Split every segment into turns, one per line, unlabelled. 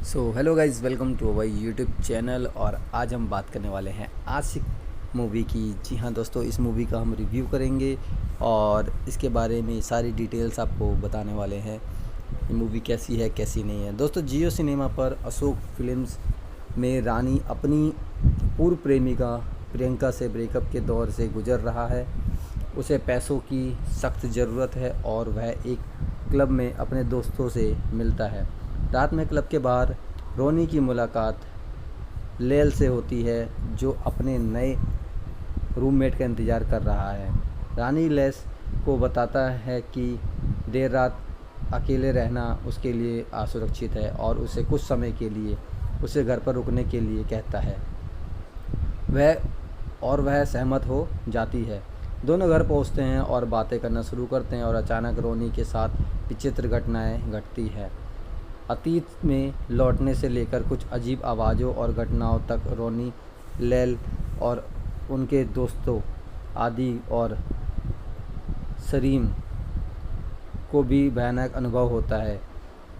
So hello guys, welcome to our YouTube channel. और आज हम बात करने वाले हैं आशिक मूवी की। जी हाँ दोस्तों, इस मूवी का हम रिव्यू करेंगे और इसके बारे में सारी डिटेल्स आपको बताने वाले हैं। ये मूवी कैसी है कैसी नहीं है। दोस्तों, जियो सिनेमा पर अशोक फिल्म्स में रानी अपनी पूर्व प्रेमिका प्रियंका से ब्रेकअप के दौर से गुजर रहा है। उसे पैसों की सख्त ज़रूरत है और वह एक क्लब में अपने दोस्तों से मिलता है। रात में क्लब के बाहर रोनी की मुलाकात लेल से होती है, जो अपने नए रूममेट का इंतज़ार कर रहा है। रानी लेस को बताता है कि देर रात अकेले रहना उसके लिए असुरक्षित है और उसे कुछ समय के लिए उसे घर पर रुकने के लिए कहता है। वह सहमत हो जाती है। दोनों घर पहुंचते हैं और बातें करना शुरू करते हैं और अचानक रोनी के साथ विचित्र घटनाएं घटती है। अतीत में लौटने से लेकर कुछ अजीब आवाज़ों और घटनाओं तक रोनी, लैल और उनके दोस्तों आदि और सरीम को भी भयानक अनुभव होता है।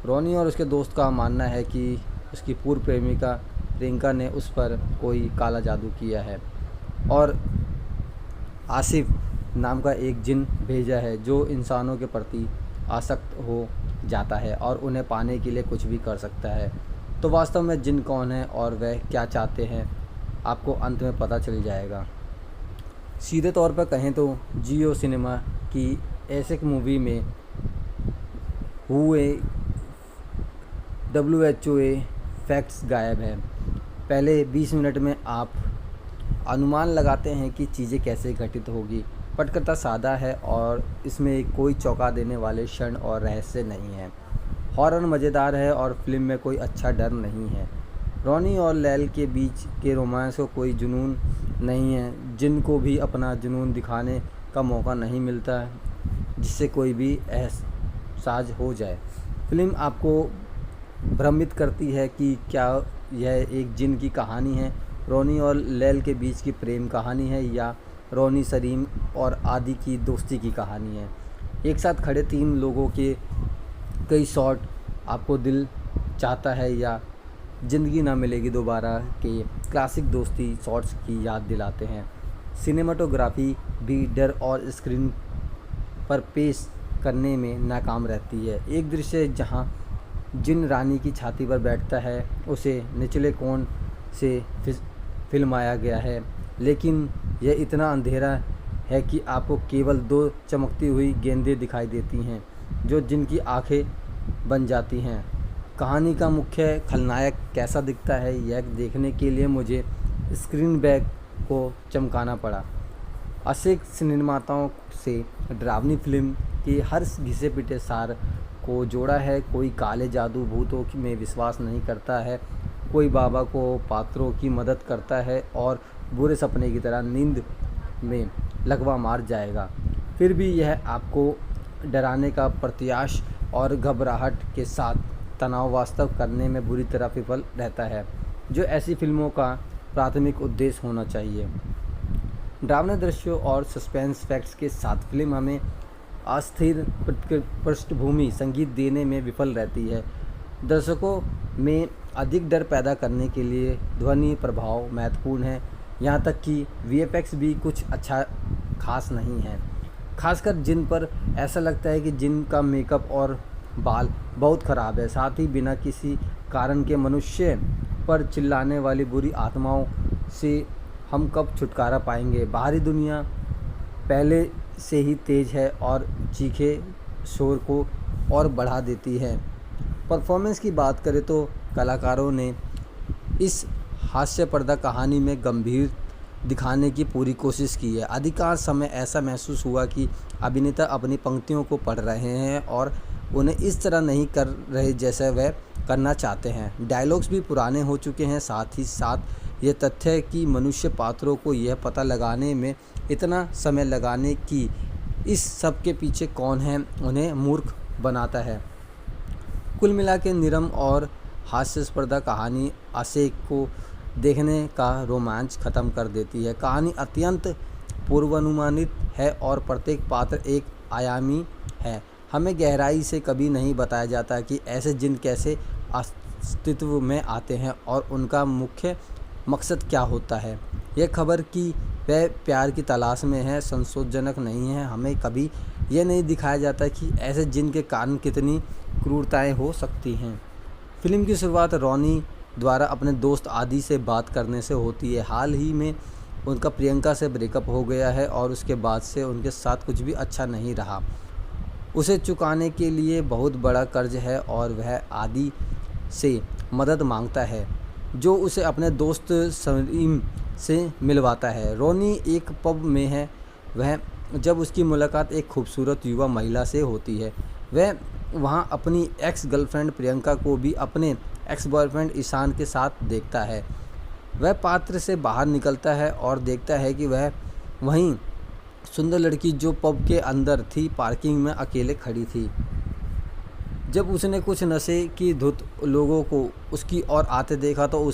रोनी और उसके दोस्त का मानना है कि उसकी पूर्व प्रेमिका प्रियंका ने उस पर कोई काला जादू किया है और आसिफ नाम का एक जिन भेजा है, जो इंसानों के प्रति आसक्त हो जाता है और उन्हें पाने के लिए कुछ भी कर सकता है। तो वास्तव में जिन कौन है और वह क्या चाहते हैं, आपको अंत में पता चल जाएगा। सीधे तौर पर कहें तो जियो सिनेमा की ऐसे मूवी में हुए WHO फैक्ट्स गायब है। पहले 20 मिनट में आप अनुमान लगाते हैं कि चीज़ें कैसे घटित होगी। पटकथा सादा है और इसमें कोई चौंका देने वाले क्षण और रहस्य नहीं है। हॉरर मज़ेदार है और फिल्म में कोई अच्छा डर नहीं है। रोनी और लैल के बीच के रोमांस को कोई जुनून नहीं है, जिनको भी अपना जुनून दिखाने का मौका नहीं मिलता है, जिससे कोई भी एहसास हो जाए। फिल्म आपको भ्रमित करती है कि क्या यह एक जिन की कहानी है, रोनी और लैल के बीच की प्रेम कहानी है, या रोनी, सरीम और आदि की दोस्ती की कहानी है। एक साथ खड़े तीन लोगों के कई शॉट आपको दिल चाहता है या ज़िंदगी ना मिलेगी दोबारा के क्लासिक दोस्ती शॉट्स की याद दिलाते हैं। सिनेमाटोग्राफी भी डर और स्क्रीन पर पेश करने में नाकाम रहती है। एक दृश्य जहां जिन रानी की छाती पर बैठता है, उसे निचले कोण से फिल्माया गया है, लेकिन यह इतना अंधेरा है कि आपको केवल दो चमकती हुई गेंदें दिखाई देती हैं, जो जिनकी आंखें बन जाती हैं। कहानी का मुख्य खलनायक कैसा दिखता है, यह देखने के लिए मुझे स्क्रीन बैक को चमकाना पड़ा। अशोक निर्माताओं से डरावनी फिल्म की हर घिसे पिटे सार को जोड़ा है। कोई काले जादू भूतों में विश्वास नहीं करता है, कोई बाबा को पात्रों की मदद करता है और बुरे सपने की तरह नींद में लगवा मार जाएगा। फिर भी यह आपको डराने का प्रत्याश और घबराहट के साथ तनाव वास्तव करने में बुरी तरह विफल रहता है, जो ऐसी फिल्मों का प्राथमिक उद्देश्य होना चाहिए। डरावने दृश्यों और सस्पेंस फैक्ट्स के साथ फिल्म हमें अस्थिर पृष्ठभूमि संगीत देने में विफल रहती है। दर्शकों में अधिक डर पैदा करने के लिए ध्वनि प्रभाव महत्वपूर्ण है। यहाँ तक कि VFX भी कुछ अच्छा खास नहीं है, खासकर जिन पर ऐसा लगता है कि जिन का मेकअप और बाल बहुत ख़राब है। साथ ही बिना किसी कारण के मनुष्य पर चिल्लाने वाली बुरी आत्माओं से हम कब छुटकारा पाएंगे। बाहरी दुनिया पहले से ही तेज़ है और चीखे शोर को और बढ़ा देती है। परफॉर्मेंस की बात करें तो कलाकारों ने इस हास्यप्रद कहानी में गंभीर दिखाने की पूरी कोशिश की है। अधिकांश समय ऐसा महसूस हुआ कि अभिनेता अपनी पंक्तियों को पढ़ रहे हैं और उन्हें इस तरह नहीं कर रहे जैसे वह करना चाहते हैं। डायलॉग्स भी पुराने हो चुके हैं। साथ ही साथ ये तथ्य है कि मनुष्य पात्रों को यह पता लगाने में इतना समय लगाने की इस सब के पीछे कौन है, उन्हें मूर्ख बनाता है। कुल मिला के निरम और हास्यास्पद कहानी आशिक को देखने का रोमांच ख़त्म कर देती है। कहानी अत्यंत पूर्वानुमानित है और प्रत्येक पात्र एक आयामी है। हमें गहराई से कभी नहीं बताया जाता कि ऐसे जिन कैसे अस्तित्व में आते हैं और उनका मुख्य मकसद क्या होता है। यह खबर कि वह प्यार की तलाश में है संतोषजनक नहीं है। हमें कभी यह नहीं दिखाया जाता कि ऐसे जिन के कारण कितनी क्रूरताएं हो सकती हैं। फिल्म की शुरुआत रोनी द्वारा अपने दोस्त आदि से बात करने से होती है। हाल ही में उनका प्रियंका से ब्रेकअप हो गया है और उसके बाद से उनके साथ कुछ भी अच्छा नहीं रहा। उसे चुकाने के लिए बहुत बड़ा कर्ज है और वह आदि से मदद मांगता है, जो उसे अपने दोस्त सलीम से मिलवाता है। रोनी एक पब में है वह जब उसकी मुलाकात एक खूबसूरत युवा महिला से होती है। वह वहां अपनी एक्स गर्लफ्रेंड प्रियंका को भी अपने एक्स बॉयफ्रेंड ईशान के साथ देखता है। वह पात्र से बाहर निकलता है और देखता है कि वह वहीं सुंदर लड़की जो पब के अंदर थी पार्किंग में अकेले खड़ी थी। जब उसने कुछ नशे की धुत लोगों को उसकी ओर आते देखा तो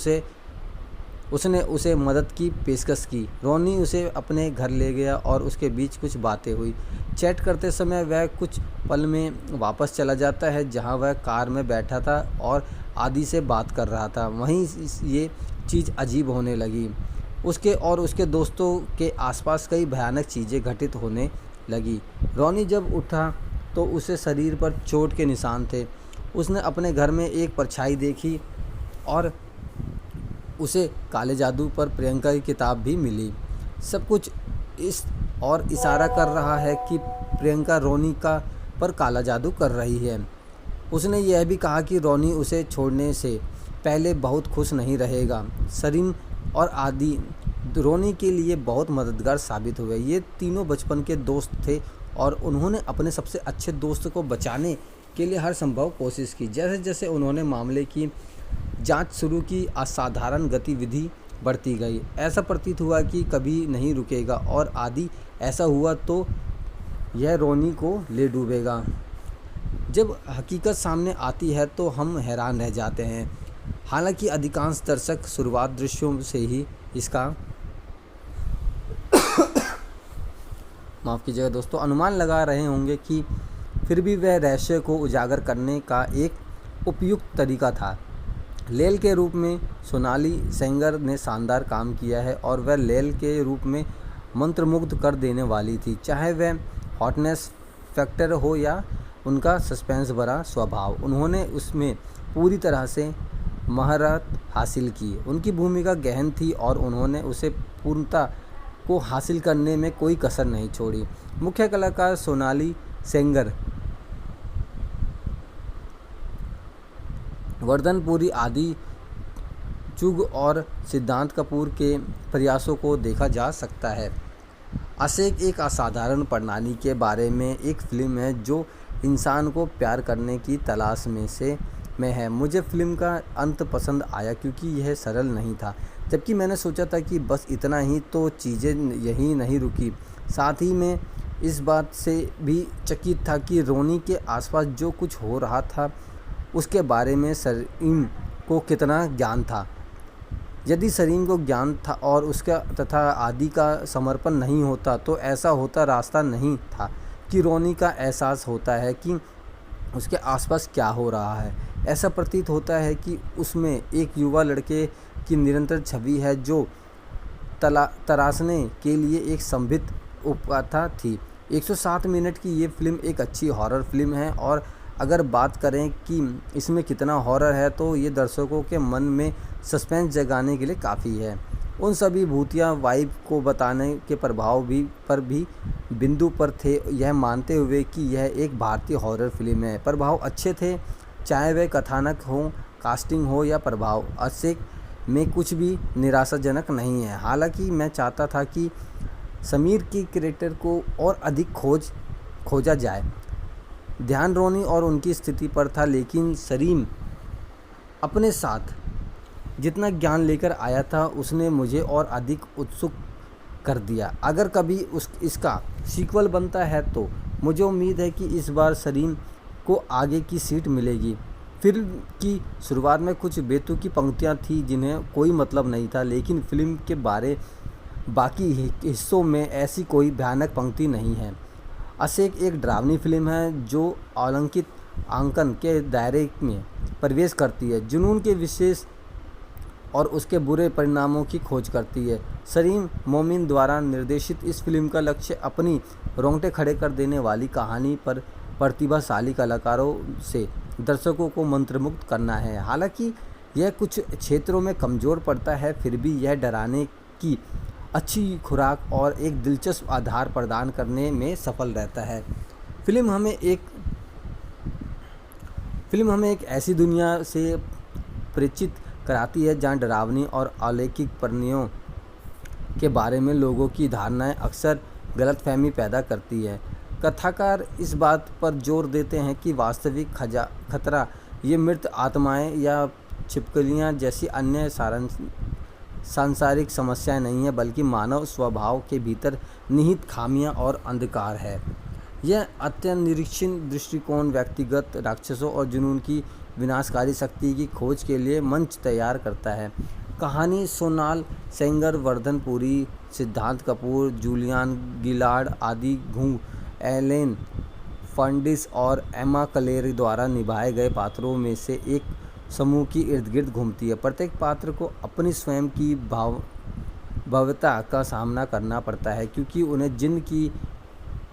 उसने उसे मदद की पेशकश की। रोनी उसे अपने घर ले गया और उसके बीच कुछ बातें हुई। चैट करते समय वह कुछ पल में वापस चला जाता है जहां वह कार में बैठा था और आदि से बात कर रहा था। वहीं ये चीज़ अजीब होने लगी। उसके और उसके दोस्तों के आसपास कई भयानक चीज़ें घटित होने लगी। रोनी जब उठा तो उसे शरीर पर चोट के निशान थे। उसने अपने घर में एक परछाई देखी और उसे काले जादू पर प्रियंका की किताब भी मिली। सब कुछ इस और इशारा कर रहा है कि प्रियंका रोनी का पर काला जादू कर रही है। उसने यह भी कहा कि रोनी उसे छोड़ने से पहले बहुत खुश नहीं रहेगा। सरीन और आदि रोनी के लिए बहुत मददगार साबित हुए। ये तीनों बचपन के दोस्त थे और उन्होंने अपने सबसे अच्छे दोस्त को बचाने के लिए हर संभव कोशिश की। जैसे जैसे उन्होंने मामले की जांच शुरू की, असाधारण गतिविधि बढ़ती गई। ऐसा प्रतीत हुआ कि कभी नहीं रुकेगा और आदि ऐसा हुआ तो यह रोनी को ले डूबेगा। जब हकीकत सामने आती है तो हम हैरान रह जाते हैं। हालांकि अधिकांश दर्शक शुरुआत दृश्यों से ही इसका माफ़ कीजिएगा दोस्तों अनुमान लगा रहे होंगे कि फिर भी वह रहस्य को उजागर करने का एक उपयुक्त तरीका था। लेल के रूप में सोनाली सेंगर ने शानदार काम किया है और वह लेल के रूप में मंत्रमुग्ध कर देने वाली थी, चाहे वह हॉटनेस फैक्टर हो या उनका सस्पेंस भरा स्वभाव। उन्होंने उसमें पूरी तरह से महारत हासिल की। उनकी भूमिका गहन थी और उन्होंने उसे पूर्णता को हासिल करने में कोई कसर नहीं छोड़ी। मुख्य कलाकार सोनाली सेंगर, वर्धनपुरी, आदि चुग और सिद्धांत कपूर के प्रयासों को देखा जा सकता है। आशेक एक असाधारण प्रणाली के बारे में एक फिल्म है जो इंसान को प्यार करने की तलाश में है। मुझे फिल्म का अंत पसंद आया क्योंकि यह सरल नहीं था, जबकि मैंने सोचा था कि बस इतना ही तो चीज़ें यहीं नहीं रुकी। साथ ही मैं इस बात से भी चकित था कि रोनी के आसपास जो कुछ हो रहा था उसके बारे में सरीम को कितना ज्ञान था। यदि सरीम को ज्ञान था और उसका तथा आदि का समर्पण नहीं होता तो ऐसा होता रास्ता नहीं था कि रोनी का एहसास होता है कि उसके आसपास क्या हो रहा है। ऐसा प्रतीत होता है कि उसमें एक युवा लड़के की निरंतर छवि है जो तराशने के लिए एक संभित उपकथा थी। 107 मिनट की ये फिल्म एक अच्छी हॉरर फिल्म है और अगर बात करें कि इसमें कितना हॉरर है तो ये दर्शकों के मन में सस्पेंस जगाने के लिए काफ़ी है। उन सभी भूतिया वाइब को बताने के प्रभाव पर भी बिंदु पर थे, यह मानते हुए कि यह एक भारतीय हॉरर फिल्म है। प्रभाव अच्छे थे, चाहे वह कथानक हो, कास्टिंग हो या प्रभाव। आशेक में कुछ भी निराशाजनक नहीं है। हालांकि मैं चाहता था कि समीर की कैरेक्टर को और अधिक खोजा जाए। ध्यान रोनी और उनकी स्थिति पर था, लेकिन सरीम अपने साथ जितना ज्ञान लेकर आया था उसने मुझे और अधिक उत्सुक कर दिया। अगर कभी इसका सीक्वल बनता है तो मुझे उम्मीद है कि इस बार सरीम को आगे की सीट मिलेगी। फिल्म की शुरुआत में कुछ बेतुकी पंक्तियां थी जिन्हें कोई मतलब नहीं था, लेकिन फिल्म के बाकी हिस्सों में ऐसी कोई भयानक पंक्ति नहीं है। आशेक एक डरावनी फिल्म है जो अलंकित आंकन के दायरे में प्रवेश करती है, जुनून के विशेष और उसके बुरे परिणामों की खोज करती है। सलीम मोमिन द्वारा निर्देशित इस फिल्म का लक्ष्य अपनी रोंगटे खड़े कर देने वाली कहानी पर प्रतिभाशाली कलाकारों से दर्शकों को मंत्रमुग्ध करना है। हालांकि यह कुछ क्षेत्रों में कमज़ोर पड़ता है, फिर भी यह डराने की अच्छी खुराक और एक दिलचस्प आधार प्रदान करने में सफल रहता है। फिल्म हमें एक ऐसी दुनिया से परिचित कराती है जहाँ डरावनी और अलौकिक प्राणियों के बारे में लोगों की धारणाएं अक्सर गलतफहमी पैदा करती है। कथाकार इस बात पर जोर देते हैं कि वास्तविक खतरा ये मृत आत्माएं या छिपकलियां जैसी अन्य सांसारिक समस्याएं नहीं है, बल्कि मानव स्वभाव के भीतर निहित खामियां और अंधकार है। यह अत्यनिरीक्षण दृष्टिकोण व्यक्तिगत राक्षसों और जुनून की विनाशकारी शक्ति की खोज के लिए मंच तैयार करता है। कहानी सोनाल सेंगर, वर्धन पुरी, सिद्धांत कपूर, जूलियन गिलार्ड आदि घूंग, एलेन फर्नांडिस और एमा क्लेरी द्वारा निभाए गए पात्रों में से एक समूह की इर्द-गिर्द घूमती है। प्रत्येक पात्र को अपनी स्वयं की भव्यता का सामना करना पड़ता है, क्योंकि उन्हें जिन की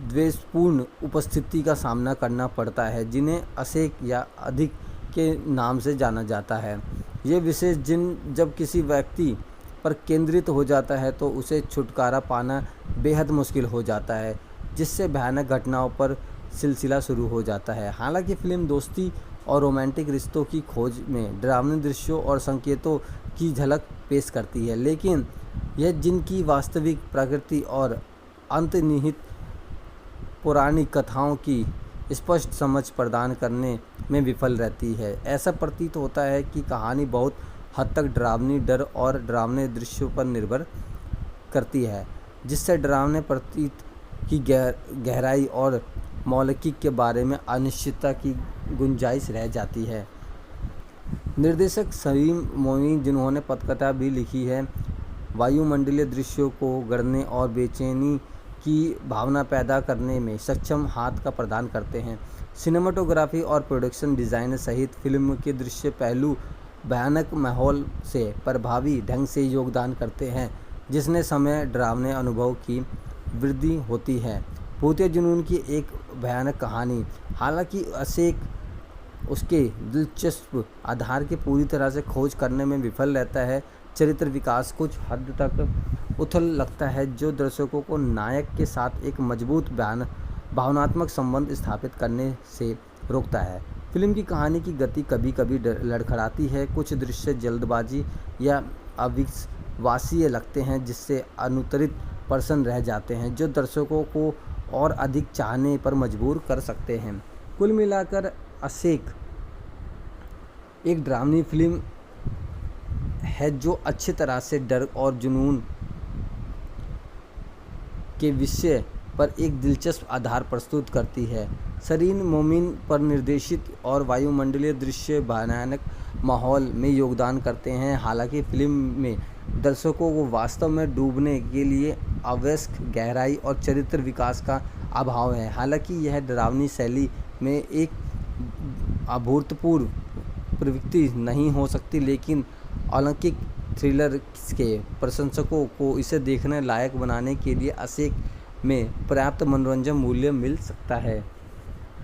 द्वेषपूर्ण उपस्थिति का सामना करना पड़ता है, जिन्हें असेक या अधिक के नाम से जाना जाता है। ये विशेष जिन जब किसी व्यक्ति पर केंद्रित हो जाता है तो उसे छुटकारा पाना बेहद मुश्किल हो जाता है, जिससे भयानक घटनाओं पर सिलसिला शुरू हो जाता है। हालांकि फिल्म दोस्ती और रोमांटिक रिश्तों की खोज में डरावने दृश्यों और संकेतों की झलक पेश करती है, लेकिन यह जिनकी वास्तविक प्रकृति और अंतर्निहित पौराणिक कथाओं की स्पष्ट समझ प्रदान करने में विफल रहती है। ऐसा प्रतीत होता है कि कहानी बहुत हद तक डरावनी डर और डरावने दृश्यों पर निर्भर करती है, जिससे डरावने प्रतीत की गहराई और मौलिकता के बारे में अनिश्चितता की गुंजाइश रह जाती है। निर्देशक सलीम मोमिन, जिन्होंने पटकथा भी लिखी है, वायुमंडलीय दृश्यों को गढ़ने और बेचैनी की भावना पैदा करने में सक्षम हाथ का प्रदान करते हैं। सिनेमाटोग्राफी और प्रोडक्शन डिज़ाइन सहित फिल्म के दृश्य पहलू भयानक माहौल से प्रभावी ढंग से योगदान करते हैं, जिसने समय डरावने अनुभव की वृद्धि होती है। भूतिया जुनून की एक भयानक कहानी, हालांकि असेक उसके दिलचस्प आधार की पूरी तरह से खोज करने में विफल रहता है। चरित्र विकास कुछ हद तक उथल लगता है, जो दर्शकों को नायक के साथ एक मजबूत भावनात्मक संबंध स्थापित करने से रोकता है। फिल्म की कहानी की गति कभी कभी लड़खड़ाती है, कुछ दृश्य जल्दबाजी या अविश्वसनीय लगते हैं, जिससे अनुत्तरित प्रश्न रह जाते हैं जो दर्शकों को और अधिक चाहने पर मजबूर कर सकते हैं। कुल मिलाकर असेक एक डरावनी फिल्म है जो अच्छी तरह से डर और जुनून के विषय पर एक दिलचस्प आधार प्रस्तुत करती है। सलीम मोमिन पर निर्देशित और वायुमंडलीय दृश्य भयानक माहौल में योगदान करते हैं। हालांकि फिल्म में दर्शकों को वास्तव में डूबने के लिए आवश्यक गहराई और चरित्र विकास का अभाव है। हालांकि यह डरावनी शैली में एक अभूतपूर्व प्रवृत्ति नहीं हो सकती, लेकिन अलौकिक थ्रिलर के प्रशंसकों को इसे देखने लायक बनाने के लिए असेक में पर्याप्त मनोरंजन मूल्य मिल सकता है।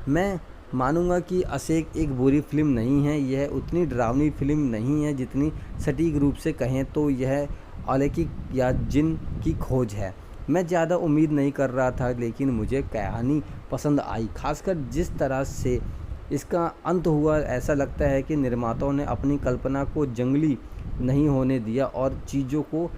मैं मानूंगा कि असेक एक बुरी फिल्म नहीं है। यह उतनी डरावनी फिल्म नहीं है जितनी सटीक रूप से कहें तो यह अलौकिक या जिन की खोज है। मैं ज़्यादा उम्मीद नहीं कर रहा था, लेकिन मुझे कहानी पसंद आई, खासकर जिस तरह से इसका अंत हुआ। ऐसा लगता है कि निर्माताओं ने अपनी कल्पना को जंगली नहीं होने दिया और चीज़ों को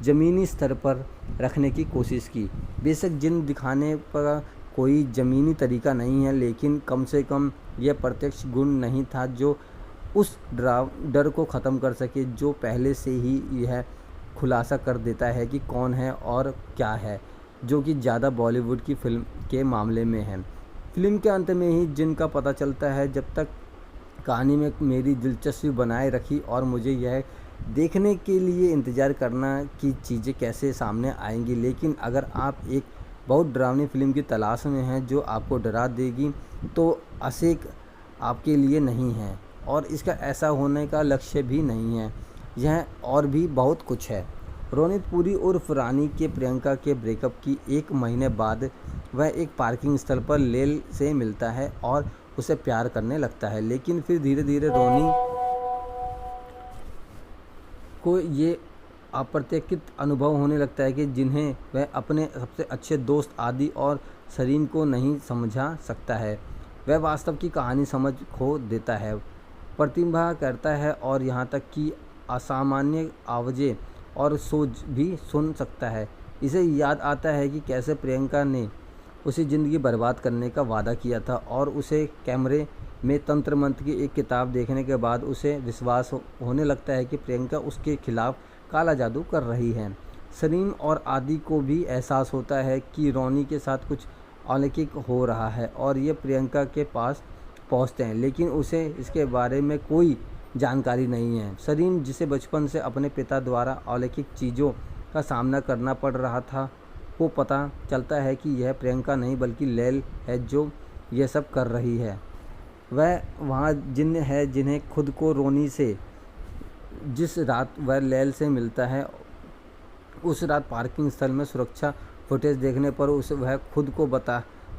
ज़मीनी स्तर पर रखने की कोशिश की। बेशक जिन दिखाने का कोई ज़मीनी तरीका नहीं है, लेकिन कम से कम यह प्रत्यक्ष गुण नहीं था जो उस डर को ख़त्म कर सके, जो पहले से ही यह खुलासा कर देता है कि कौन है और क्या है, जो कि ज़्यादा बॉलीवुड की फिल्म के मामले में है। फिल्म के अंत में ही जिन का पता चलता है। जब तक कहानी में मेरी दिलचस्पी बनाए रखी और मुझे यह देखने के लिए इंतज़ार करना कि चीज़ें कैसे सामने आएंगी। लेकिन अगर आप एक बहुत डरावनी फिल्म की तलाश में हैं जो आपको डरा देगी, तो असेक आपके लिए नहीं है। और इसका ऐसा होने का लक्ष्य भी नहीं है। यह और भी बहुत कुछ है। रोनित पुरी उर्फ रानी के प्रियंका के ब्रेकअप की 1 महीने बाद वह एक पार्किंग स्थल पर लेल से मिलता है और उसे प्यार करने लगता है। लेकिन फिर धीरे धीरे रोनी को ये अप्रत्याशित अनुभव होने लगता है कि जिन्हें वह अपने सबसे अच्छे दोस्त आदि और सरीन को नहीं समझा सकता है। वह वास्तव की कहानी समझ खो देता है, प्रतिभा करता है और यहाँ तक कि असामान्य आवाज़ें और सोच भी सुन सकता है। इसे याद आता है कि कैसे प्रियंका ने उसे ज़िंदगी बर्बाद करने का वादा किया था और उसे कैमरे में तंत्र मंत्र की एक किताब देखने के बाद उसे विश्वास होने लगता है कि प्रियंका उसके खिलाफ काला जादू कर रही है। सलीम और आदि को भी एहसास होता है कि रोनी के साथ कुछ अलौकिक हो रहा है और ये प्रियंका के पास पहुंचते हैं, लेकिन उसे इसके बारे में कोई जानकारी नहीं है। सलीम, जिसे बचपन से अपने पिता द्वारा अलौकिक चीज़ों का सामना करना पड़ रहा था, को पता चलता है कि यह प्रियंका नहीं बल्कि लैल है जो यह सब कर रही है। वह वहाँ जिन है जिन्हें खुद को रोनी से जिस रात वह लैल से मिलता है, उस रात पार्किंग स्थल में सुरक्षा फुटेज देखने पर वह खुद को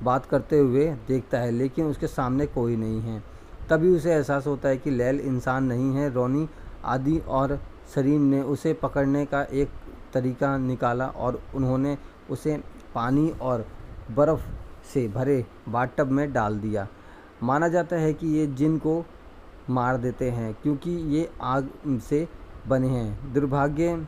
बात करते हुए देखता है, लेकिन उसके सामने कोई नहीं है। तभी उसे एहसास होता है कि लैल इंसान नहीं है। रोनी, आदि और सलीम ने उसे पकड़ने का एक तरीका निकाला और उन्होंने उसे पानी और बर्फ़ से भरे बाथटब में डाल दिया। माना जाता है कि ये जिन को मार देते हैं क्योंकि ये आग से बने हैं। दुर्भाग्य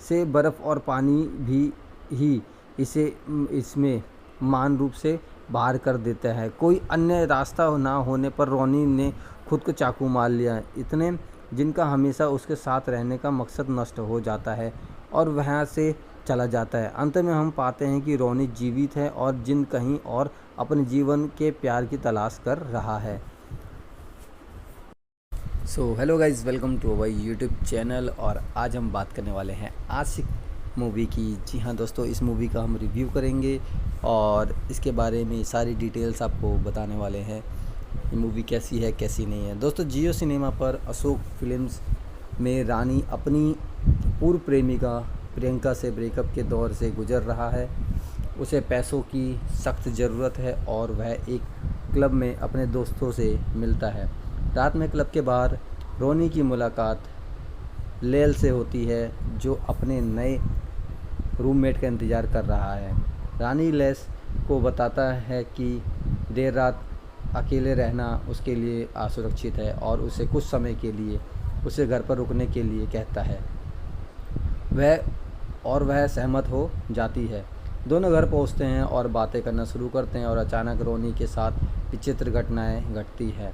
से बर्फ़ और पानी भी ही इसमें मान रूप से बाहर कर देता है। कोई अन्य रास्ता ना होने पर रोनी ने खुद को चाकू मार लिया। इतने जिनका हमेशा उसके साथ रहने का मकसद नष्ट हो जाता है और वहाँ से चला जाता है। अंत में हम पाते हैं कि रोनी जीवित है और जिन कहीं और अपने जीवन के प्यार की तलाश कर रहा है। So hello guys, welcome to our YouTube channel. और आज हम बात करने वाले हैं आशिक मूवी की। जी हाँ दोस्तों, इस मूवी का हम रिव्यू करेंगे और इसके बारे में सारी डिटेल्स आपको बताने वाले हैं। ये मूवी कैसी है कैसी नहीं है। दोस्तों, जियो सिनेमा पर अशोक फिल्म्स में रानी अपनी पूर्व प्रेमिका प्रियंका से ब्रेकअप के दौर से गुजर रहा है। उसे पैसों की सख्त ज़रूरत है और वह एक क्लब में अपने दोस्तों से मिलता है। रात में क्लब के बाहर रोनी की मुलाकात लैल से होती है, जो अपने नए रूममेट का इंतज़ार कर रहा है। रानी लैल को बताता है कि देर रात अकेले रहना उसके लिए असुरक्षित है और उसे कुछ समय के लिए उसे घर पर रुकने के लिए कहता है। वह सहमत हो जाती है। दोनों घर पहुंचते हैं और बातें करना शुरू करते हैं और अचानक रोनी के साथ विचित्र घटनाएं घटती है।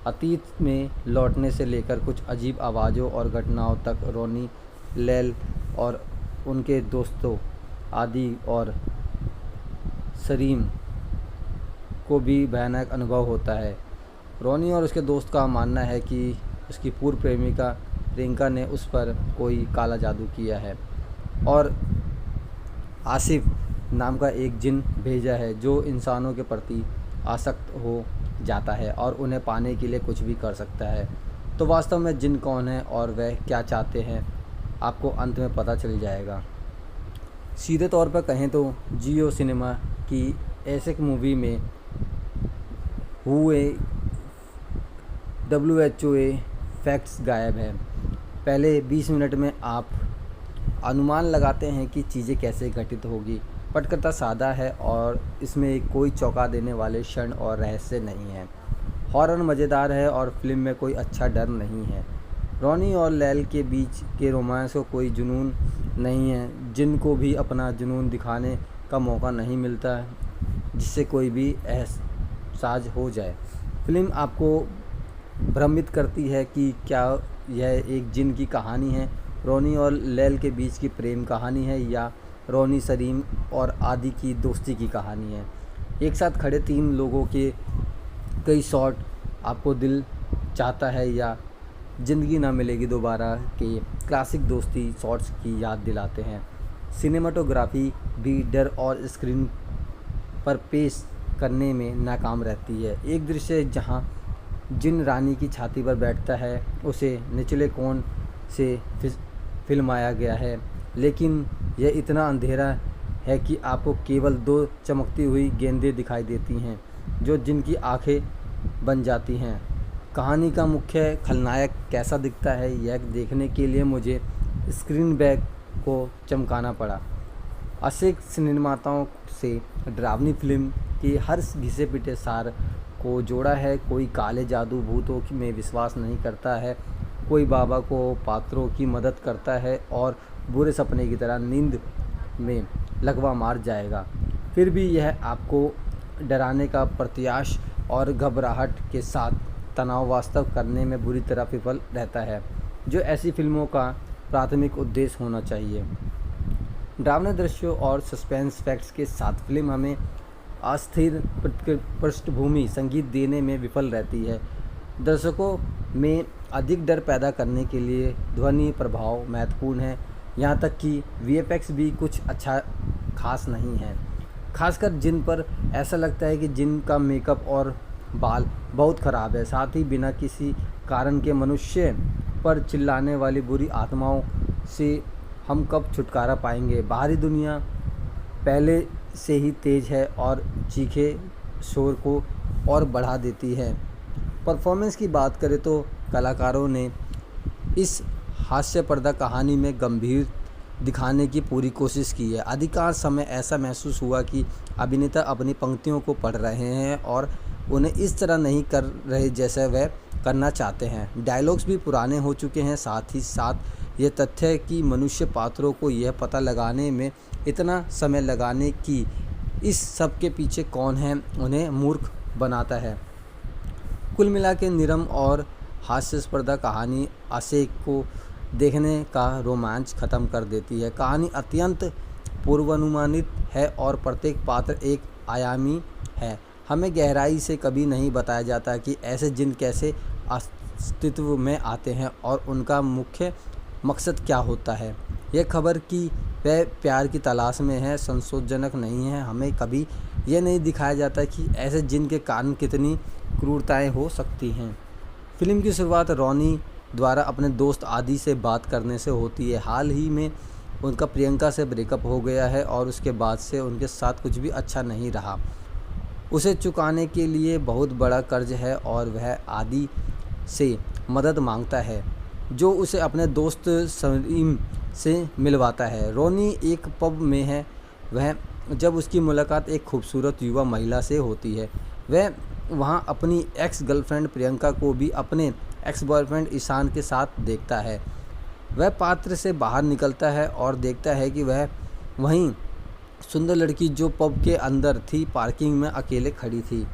अतीत में लौटने से लेकर कुछ अजीब आवाज़ों और घटनाओं तक रोनी, लैल और उनके दोस्तों आदि और सलीम को भी भयानक अनुभव होता है। रोनी और उसके दोस्त का मानना है कि उसकी पूर्व प्रेमिका प्रियंका ने उस पर कोई काला जादू किया है और आसिफ नाम का एक जिन भेजा है जो इंसानों के प्रति आसक्त हो जाता है और उन्हें पाने के लिए कुछ भी कर सकता है। तो वास्तव में जिन कौन है और वह क्या चाहते हैं, आपको अंत में पता चल जाएगा। सीधे तौर पर कहें तो जियो सिनेमा की ऐसे मूवी में हुए WHO फैक्ट्स गायब है। पहले 20 मिनट में आप अनुमान लगाते हैं कि चीज़ें कैसे घटित होगी। पटकथा सादा है और इसमें कोई चौंका देने वाले क्षण और रहस्य नहीं है। हॉरर मज़ेदार है और फिल्म में कोई अच्छा डर नहीं है। रोनी और लैल के बीच के रोमांस को कोई जुनून नहीं है, जिनको भी अपना जुनून दिखाने का मौका नहीं मिलता जिससे कोई भी एहसास हो जाए। फिल्म आपको भ्रमित करती है कि क्या यह एक जिन की कहानी है, रोनी और लैल के बीच की प्रेम कहानी है, या रोनी, सलीम और आदि की दोस्ती की कहानी है। एक साथ खड़े 3 लोगों के कई शॉट आपको दिल चाहता है या ज़िंदगी ना मिलेगी दोबारा के क्लासिक दोस्ती शॉट्स की याद दिलाते हैं। सिनेमाटोग्राफी भी डर और स्क्रीन पर पेश करने में नाकाम रहती है। एक दृश्य जिन रानी की छाती पर बैठता है उसे निचले कोण से फिल्माया गया है, लेकिन यह इतना अंधेरा है कि आपको केवल 2 चमकती हुई गेंदें दिखाई देती हैं जो जिनकी आंखें बन जाती हैं। कहानी का मुख्य खलनायक कैसा दिखता है यह देखने के लिए मुझे स्क्रीन बैक को चमकाना पड़ा। अनेक निर्माताओं से डरावनी फिल्म की हर घिसे पिटे सार को जोड़ा है। कोई काले जादू भूतों में विश्वास नहीं करता है, कोई बाबा को पात्रों की मदद करता है और बुरे सपने की तरह नींद में लगवा मार जाएगा। फिर भी यह आपको डराने का प्रत्याश और घबराहट के साथ तनाव वास्तव करने में बुरी तरह विफल रहता है, जो ऐसी फिल्मों का प्राथमिक उद्देश्य होना चाहिए। डरावने दृश्यों और सस्पेंस फैक्ट्स के साथ फिल्म हमें अस्थिर पृष्ठभूमि संगीत देने में विफल रहती है। दर्शकों में अधिक डर पैदा करने के लिए ध्वनि प्रभाव महत्वपूर्ण है, यहाँ तक कि वीएफएक्स भी कुछ अच्छा खास नहीं है, खासकर जिन पर ऐसा लगता है कि जिनका मेकअप और बाल बहुत ख़राब है। साथ ही बिना किसी कारण के मनुष्य पर चिल्लाने वाली बुरी आत्माओं से हम कब छुटकारा पाएंगे। बाहरी दुनिया पहले से ही तेज़ है और चीखे शोर को और बढ़ा देती है। परफॉर्मेंस की बात करें तो कलाकारों ने इस हास्यप्रद कहानी में गंभीर दिखाने की पूरी कोशिश की है। अधिकांश समय ऐसा महसूस हुआ कि अभिनेता अपनी पंक्तियों को पढ़ रहे हैं और उन्हें इस तरह नहीं कर रहे जैसे वह करना चाहते हैं। डायलॉग्स भी पुराने हो चुके हैं। साथ ही साथ ये तथ्य है कि मनुष्य पात्रों को यह पता लगाने में इतना समय लगाने कि इस सब के पीछे कौन है उन्हें मूर्ख बनाता है। कुल मिला के निरम और हास्यास्पद कहानी आशय को देखने का रोमांच ख़त्म कर देती है। कहानी अत्यंत पूर्वानुमानित है और प्रत्येक पात्र एक आयामी है। हमें गहराई से कभी नहीं बताया जाता कि ऐसे जिन कैसे अस्तित्व में आते हैं और उनका मुख्य मकसद क्या होता है। यह खबर कि वह प्यार की तलाश में है संतोषजनक नहीं है। हमें कभी यह नहीं दिखाया जाता कि ऐसे जिन के कारण कितनी क्रूरताएं हो सकती हैं। फिल्म की शुरुआत रोनी द्वारा अपने दोस्त आदि से बात करने से होती है। हाल ही में उनका प्रियंका से ब्रेकअप हो गया है और उसके बाद से उनके साथ कुछ भी अच्छा नहीं रहा। उसे चुकाने के लिए बहुत बड़ा कर्ज है और वह आदि से मदद मांगता है, जो उसे अपने दोस्त सलीम से मिलवाता है। रोनी एक पब में है वह जब उसकी मुलाकात एक खूबसूरत युवा महिला से होती है। वह वहां अपनी एक्स गर्लफ्रेंड प्रियंका को भी अपने एक्स बॉयफ्रेंड ईशान के साथ देखता है। वह पात्र से बाहर निकलता है और देखता है कि वह वहीं सुंदर लड़की जो पब के अंदर थी पार्किंग में अकेले खड़ी थी।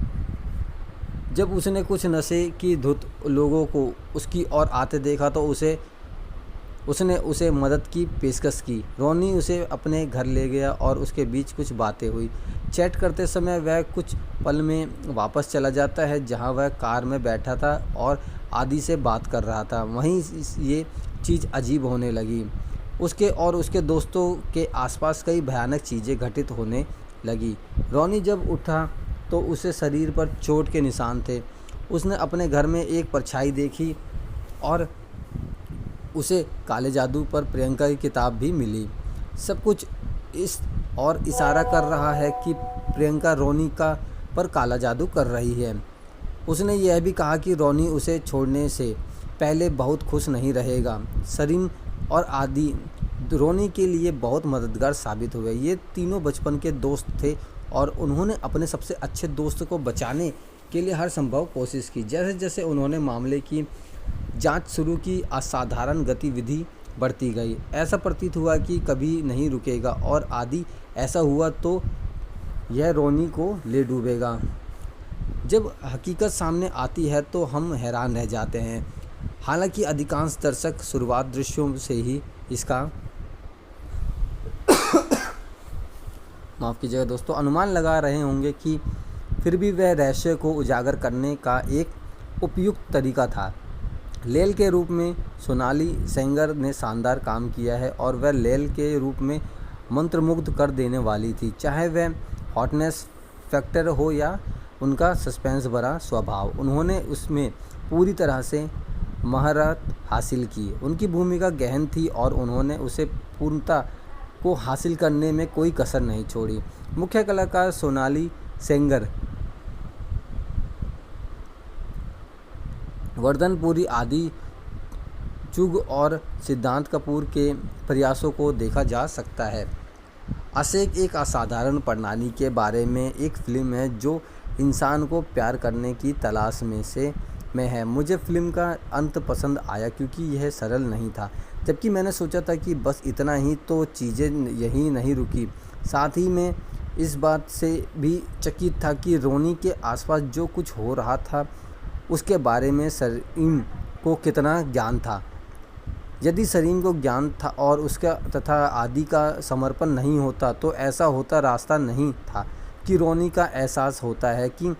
जब उसने कुछ नशे की धुत लोगों को उसकी ओर आते देखा तो उसने उसे मदद की पेशकश की। रोनी उसे अपने घर ले गया और उसके बीच कुछ बातें हुई। चैट करते समय वह कुछ पल में वापस चला जाता है जहां वह कार में बैठा था और आदि से बात कर रहा था। वहीं ये चीज़ अजीब होने लगी। उसके और उसके दोस्तों के आसपास कई भयानक चीज़ें घटित होने लगी। रोनी जब उठा तो उसे शरीर पर चोट के निशान थे। उसने अपने घर में एक परछाई देखी और उसे काले जादू पर प्रियंका की किताब भी मिली। सब कुछ इस और इशारा कर रहा है कि प्रियंका रोनी का पर काला जादू कर रही है। उसने यह भी कहा कि रोनी उसे छोड़ने से पहले बहुत खुश नहीं रहेगा। सरीन और आदि रोनी के लिए बहुत मददगार साबित हुए। ये तीनों बचपन के दोस्त थे और उन्होंने अपने सबसे अच्छे दोस्त को बचाने के लिए हर संभव कोशिश की। जैसे जैसे उन्होंने मामले की जांच शुरू की, असाधारण गतिविधि बढ़ती गई। ऐसा प्रतीत हुआ कि कभी नहीं रुकेगा और आदि ऐसा हुआ तो यह रोनी को ले डूबेगा। जब हकीकत सामने आती है तो हम हैरान रह जाते हैं। हालांकि अधिकांश दर्शक शुरुआत दृश्यों से ही इसका माफ़ कीजिएगा दोस्तों अनुमान लगा रहे होंगे कि फिर भी वह रहस्य को उजागर करने का एक उपयुक्त तरीका था। लेल के रूप में सोनाली सेंगर ने शानदार काम किया है और वह लेल के रूप में मंत्रमुग्ध कर देने वाली थी। चाहे वह हॉटनेस फैक्टर हो या उनका सस्पेंस भरा स्वभाव, उन्होंने उसमें पूरी तरह से महारत हासिल की। उनकी भूमिका गहन थी और उन्होंने उसे पूर्णता को हासिल करने में कोई कसर नहीं छोड़ी। मुख्य कलाकार सोनाली सेंगर, वर्धनपुरी, आदि चुग और सिद्धांत कपूर के प्रयासों को देखा जा सकता है। आशिक एक असाधारण प्रणाली के बारे में एक फ़िल्म है जो इंसान को प्यार करने की तलाश में है। मुझे फ़िल्म का अंत पसंद आया क्योंकि यह सरल नहीं था, जबकि मैंने सोचा था कि बस इतना ही, तो चीज़ें यहीं नहीं रुकी। साथ ही मैं इस बात से भी चकित था कि रोनी के आसपास जो कुछ हो रहा था उसके बारे में सरीम को कितना ज्ञान था। यदि सरीम को ज्ञान था और उसका तथा आदि का समर्पण नहीं होता तो ऐसा होता रास्ता नहीं था कि रोनी का एहसास होता है कि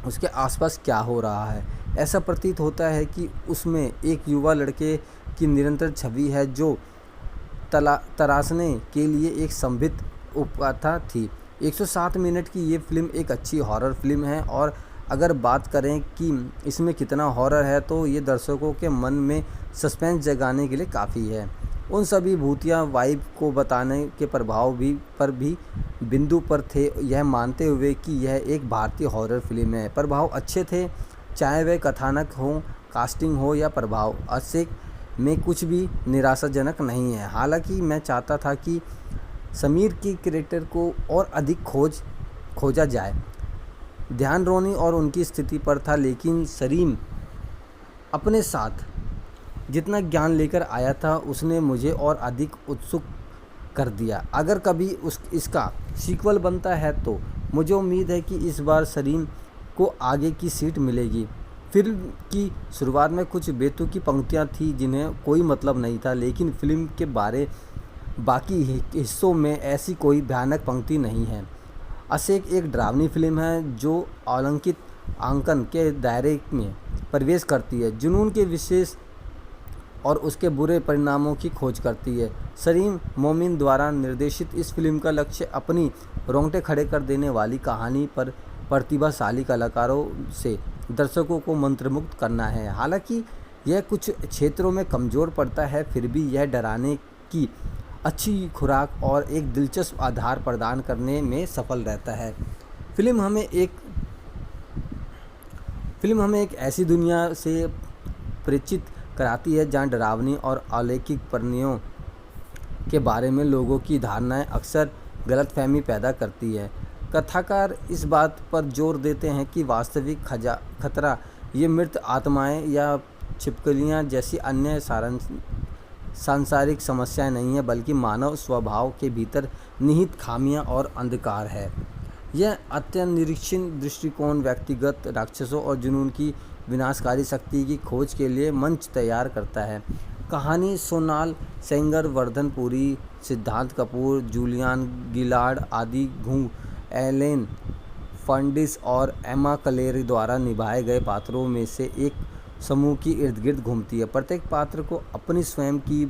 उसके आसपास क्या हो रहा है। ऐसा प्रतीत होता है कि उसमें एक युवा लड़के की निरंतर छवि है जो तराशने के लिए एक संभित उपकथा थी। 107 मिनट की ये फ़िल्म एक अच्छी हॉरर फिल्म है, और अगर बात करें कि इसमें कितना हॉरर है तो ये दर्शकों के मन में सस्पेंस जगाने के लिए काफ़ी है। उन सभी भूतिया वाइब को बताने के प्रभाव भी बिंदु पर थे, यह मानते हुए कि यह एक भारतीय हॉरर फिल्म है। प्रभाव अच्छे थे, चाहे वह कथानक हो, कास्टिंग हो या प्रभाव। आशिक में कुछ भी निराशाजनक नहीं है। हालांकि मैं चाहता था कि समीर के कैरेक्टर को और अधिक खोजा जाए। ध्यान रोनी और उनकी स्थिति पर था, लेकिन सरीम अपने साथ जितना ज्ञान लेकर आया था उसने मुझे और अधिक उत्सुक कर दिया। अगर कभी इसका सीक्वल बनता है तो मुझे उम्मीद है कि इस बार सरीम को आगे की सीट मिलेगी। फिल्म की शुरुआत में कुछ बेतुकी पंक्तियां थी जिन्हें कोई मतलब नहीं था, लेकिन फिल्म के बाकी हिस्सों में ऐसी कोई भयानक पंक्ति नहीं है। आशिक एक डरावनी फिल्म है जो अलंकित आंकन के दायरे में प्रवेश करती है, जुनून के विशेष और उसके बुरे परिणामों की खोज करती है। सलीम मोमिन द्वारा निर्देशित इस फिल्म का लक्ष्य अपनी रोंगटे खड़े कर देने वाली कहानी पर प्रतिभाशाली कलाकारों से दर्शकों को मंत्रमुग्ध करना है। हालांकि यह कुछ क्षेत्रों में कमज़ोर पड़ता है, फिर भी यह डराने की अच्छी खुराक और एक दिलचस्प आधार प्रदान करने में सफल रहता है। फिल्म हमें एक ऐसी दुनिया से परिचित कराती है जहाँ डरावनी और अलौकिक प्राणियों के बारे में लोगों की धारणाएं अक्सर गलतफहमी पैदा करती है। कथाकार इस बात पर जोर देते हैं कि वास्तविक खतरा ये मृत आत्माएं या छिपकलियां जैसी अन्य सांसारिक समस्याएं नहीं है, बल्कि मानव स्वभाव के भीतर निहित खामियां और अंधकार है। यह अत्यनिरीक्षण दृष्टिकोण व्यक्तिगत राक्षसों और जुनून की विनाशकारी शक्ति की खोज के लिए मंच तैयार करता है। कहानी सोनाल सेंगर, वर्धनपुरी, सिद्धांत कपूर, जूलियन गिलार्ड आदि घू, एलेन फर्नांडिस और एमा क्लेरी द्वारा निभाए गए पात्रों में से एक समूह की इर्द गिर्द घूमती है। प्रत्येक पात्र को अपनी स्वयं की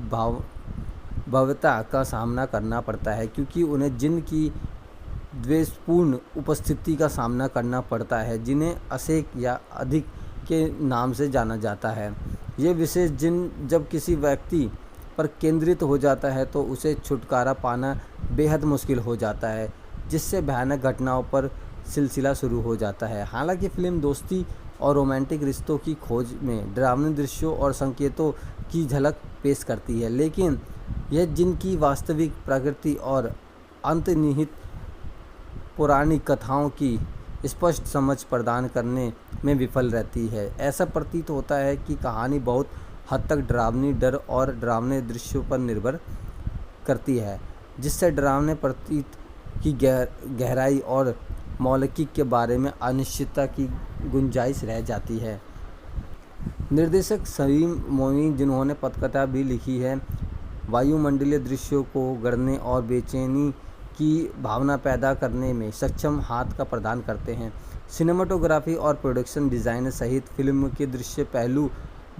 भव्यता का सामना करना पड़ता है, क्योंकि उन्हें जिन की द्वेषपूर्ण उपस्थिति का सामना करना पड़ता है, जिन्हें आशिक या अधिक के नाम से जाना जाता है। ये विशेष जिन जब किसी व्यक्ति पर केंद्रित हो जाता है तो उसे छुटकारा पाना बेहद मुश्किल हो जाता है, जिससे भयानक घटनाओं पर सिलसिला शुरू हो जाता है। हालांकि फिल्म दोस्ती और रोमांटिक रिश्तों की खोज में डरावने दृश्यों और संकेतों की झलक पेश करती है, लेकिन यह जिनकी वास्तविक प्रकृति और अंतर्निहित पौराणिक कथाओं की स्पष्ट समझ प्रदान करने में विफल रहती है। ऐसा प्रतीत होता है कि कहानी बहुत हद तक डरावनी डर और डरावने दृश्यों पर निर्भर करती है, जिससे डरावने प्रतीत की गहराई और मौलिकी के बारे में अनिश्चितता की गुंजाइश रह जाती है। निर्देशक सलीम मोमिन, जिन्होंने पटकथा भी लिखी है, वायुमंडलीय दृश्यों को गढ़ने और बेचैनी की भावना पैदा करने में सक्षम हाथ का प्रदान करते हैं। सिनेमाटोग्राफी और प्रोडक्शन डिज़ाइन सहित फिल्म के दृश्य पहलू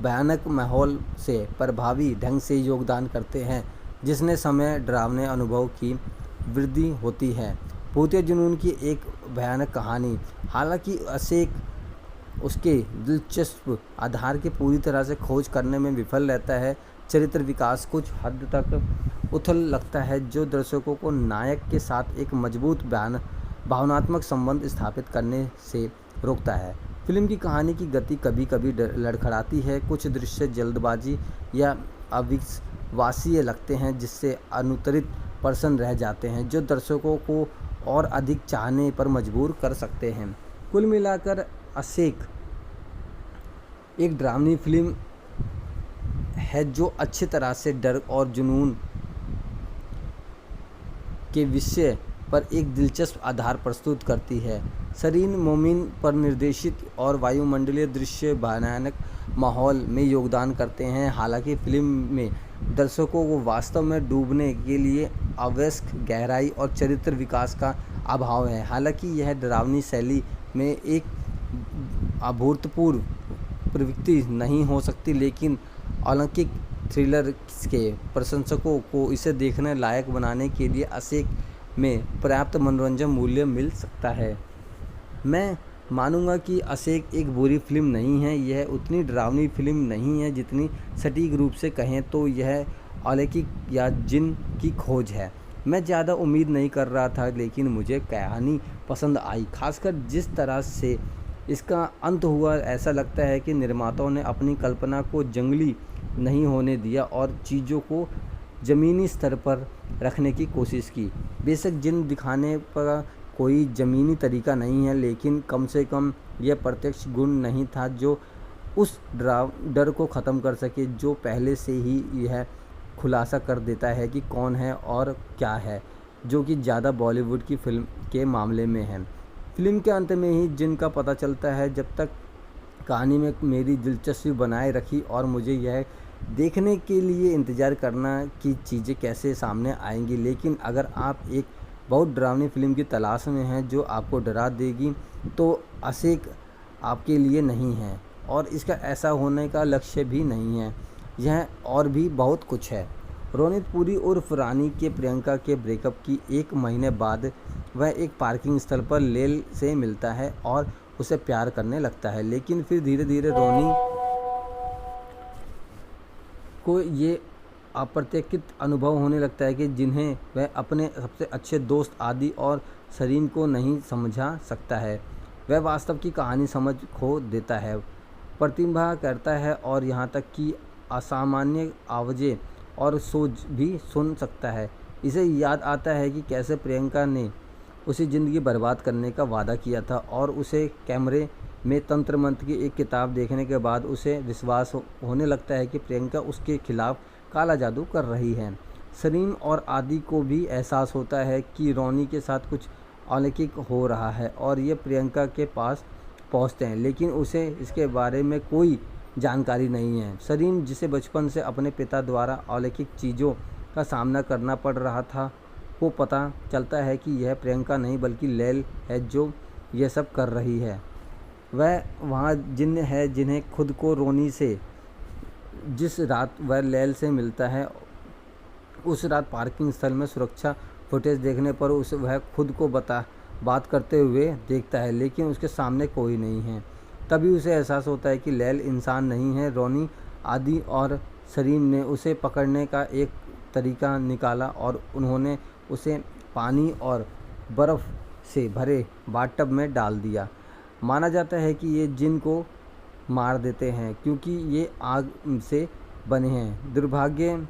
भयानक माहौल से प्रभावी ढंग से योगदान करते हैं, जिसने समय डरावने अनुभव की वृद्धि होती है। भूतिया जुनून की एक भयानक कहानी। हालांकि असेक उसके दिलचस्प आधार की पूरी तरह से खोज करने में विफल रहता है, चरित्र विकास कुछ हद तक उथल लगता है, जो दर्शकों को नायक के साथ एक मजबूत भावनात्मक संबंध स्थापित करने से रोकता है। फिल्म की कहानी की गति कभी कभी लड़खड़ाती है, कुछ दृश्य जल्दबाजी या अविश्वसनीय लगते हैं, जिससे अनुत्तरित प्रश्न रह जाते हैं जो दर्शकों को और अधिक चाहने पर मजबूर कर सकते हैं। कुल मिलाकर असेक एक डरावनी फिल्म है जो अच्छी तरह से डर और जुनून के विषय पर एक दिलचस्प आधार प्रस्तुत करती है। सरीन मोमिन पर निर्देशित और वायुमंडलीय दृश्य भयानक माहौल में योगदान करते हैं। हालांकि फिल्म में दर्शकों को वास्तव में डूबने के लिए आवश्यक गहराई और चरित्र विकास का अभाव है। हालांकि यह डरावनी शैली में एक अभूतपूर्व प्रवृत्ति नहीं हो सकती, लेकिन अलौकिक थ्रिलर के प्रशंसकों को इसे देखने लायक बनाने के लिए असेक में पर्याप्त मनोरंजन मूल्य मिल सकता है। मैं मानूंगा कि असेक एक बुरी फिल्म नहीं है। यह उतनी डरावनी फिल्म नहीं है जितनी सटीक रूप से कहें तो यह अलौकिक या जिन की खोज है। मैं ज़्यादा उम्मीद नहीं कर रहा था, लेकिन मुझे कहानी पसंद आई, खासकर जिस तरह से इसका अंत हुआ। ऐसा लगता है कि निर्माताओं ने अपनी कल्पना को जंगली नहीं होने दिया और चीज़ों को ज़मीनी स्तर पर रखने की कोशिश की। बेशक जिन दिखाने पर कोई ज़मीनी तरीका नहीं है, लेकिन कम से कम यह प्रत्यक्ष गुण नहीं था जो उस डर को ख़त्म कर सके, जो पहले से ही यह खुलासा कर देता है कि कौन है और क्या है, जो कि ज़्यादा बॉलीवुड की फिल्म के मामले में है। फिल्म के अंत में ही जिन का पता चलता है। जब तक कहानी में मेरी दिलचस्पी बनाए रखी और मुझे यह देखने के लिए इंतज़ार करना कि चीज़ें कैसे सामने आएंगी। लेकिन अगर आप एक बहुत डरावनी फिल्म की तलाश में हैं जो आपको डरा देगी, तो असेक आपके लिए नहीं है, और इसका ऐसा होने का लक्ष्य भी नहीं है। यह और भी बहुत कुछ है। रोनित पुरी उर्फ रानी के प्रियंका के ब्रेकअप की 1 महीने बाद वह एक पार्किंग स्थल पर लेल से मिलता है और उसे प्यार करने लगता है, लेकिन फिर धीरे धीरे रोनी को ये अप्रत्याशित अनुभव होने लगता है कि जिन्हें वह अपने सबसे अच्छे दोस्त आदि और सरीन को नहीं समझा सकता है। वह वास्तव की कहानी समझ खो देता है, प्रतिभा करता है और यहाँ तक कि असामान्य आवाज़ें और सोच भी सुन सकता है। इसे याद आता है कि कैसे प्रियंका ने उसे ज़िंदगी बर्बाद करने का वादा किया था, और उसे कैमरे में तंत्र मंत्र की एक किताब देखने के बाद उसे विश्वास होने लगता है कि प्रियंका उसके खिलाफ काला जादू कर रही है। सरीन और आदि को भी एहसास होता है कि रोनी के साथ कुछ अलौकिक हो रहा है और ये प्रियंका के पास पहुंचते हैं, लेकिन उसे इसके बारे में कोई जानकारी नहीं है। सरीन, जिसे बचपन से अपने पिता द्वारा अलौकिक चीज़ों का सामना करना पड़ रहा था, को पता चलता है कि यह प्रियंका नहीं बल्कि लैल है जो यह सब कर रही है। वह वहाँ जिन है जिन्हें खुद को रोनी से जिस रात वह लैल से मिलता है, उस रात पार्किंग स्थल में सुरक्षा फुटेज देखने पर वह खुद को बात करते हुए देखता है, लेकिन उसके सामने कोई नहीं है। तभी उसे एहसास होता है कि लैल इंसान नहीं है। रोनी, आदि और सरीन ने उसे पकड़ने का एक तरीका निकाला और उन्होंने उसे पानी और बर्फ़ से भरे बाथटब में डाल दिया। माना जाता है कि ये जिन को मार देते हैं क्योंकि ये आग से बने हैं। दुर्भाग्य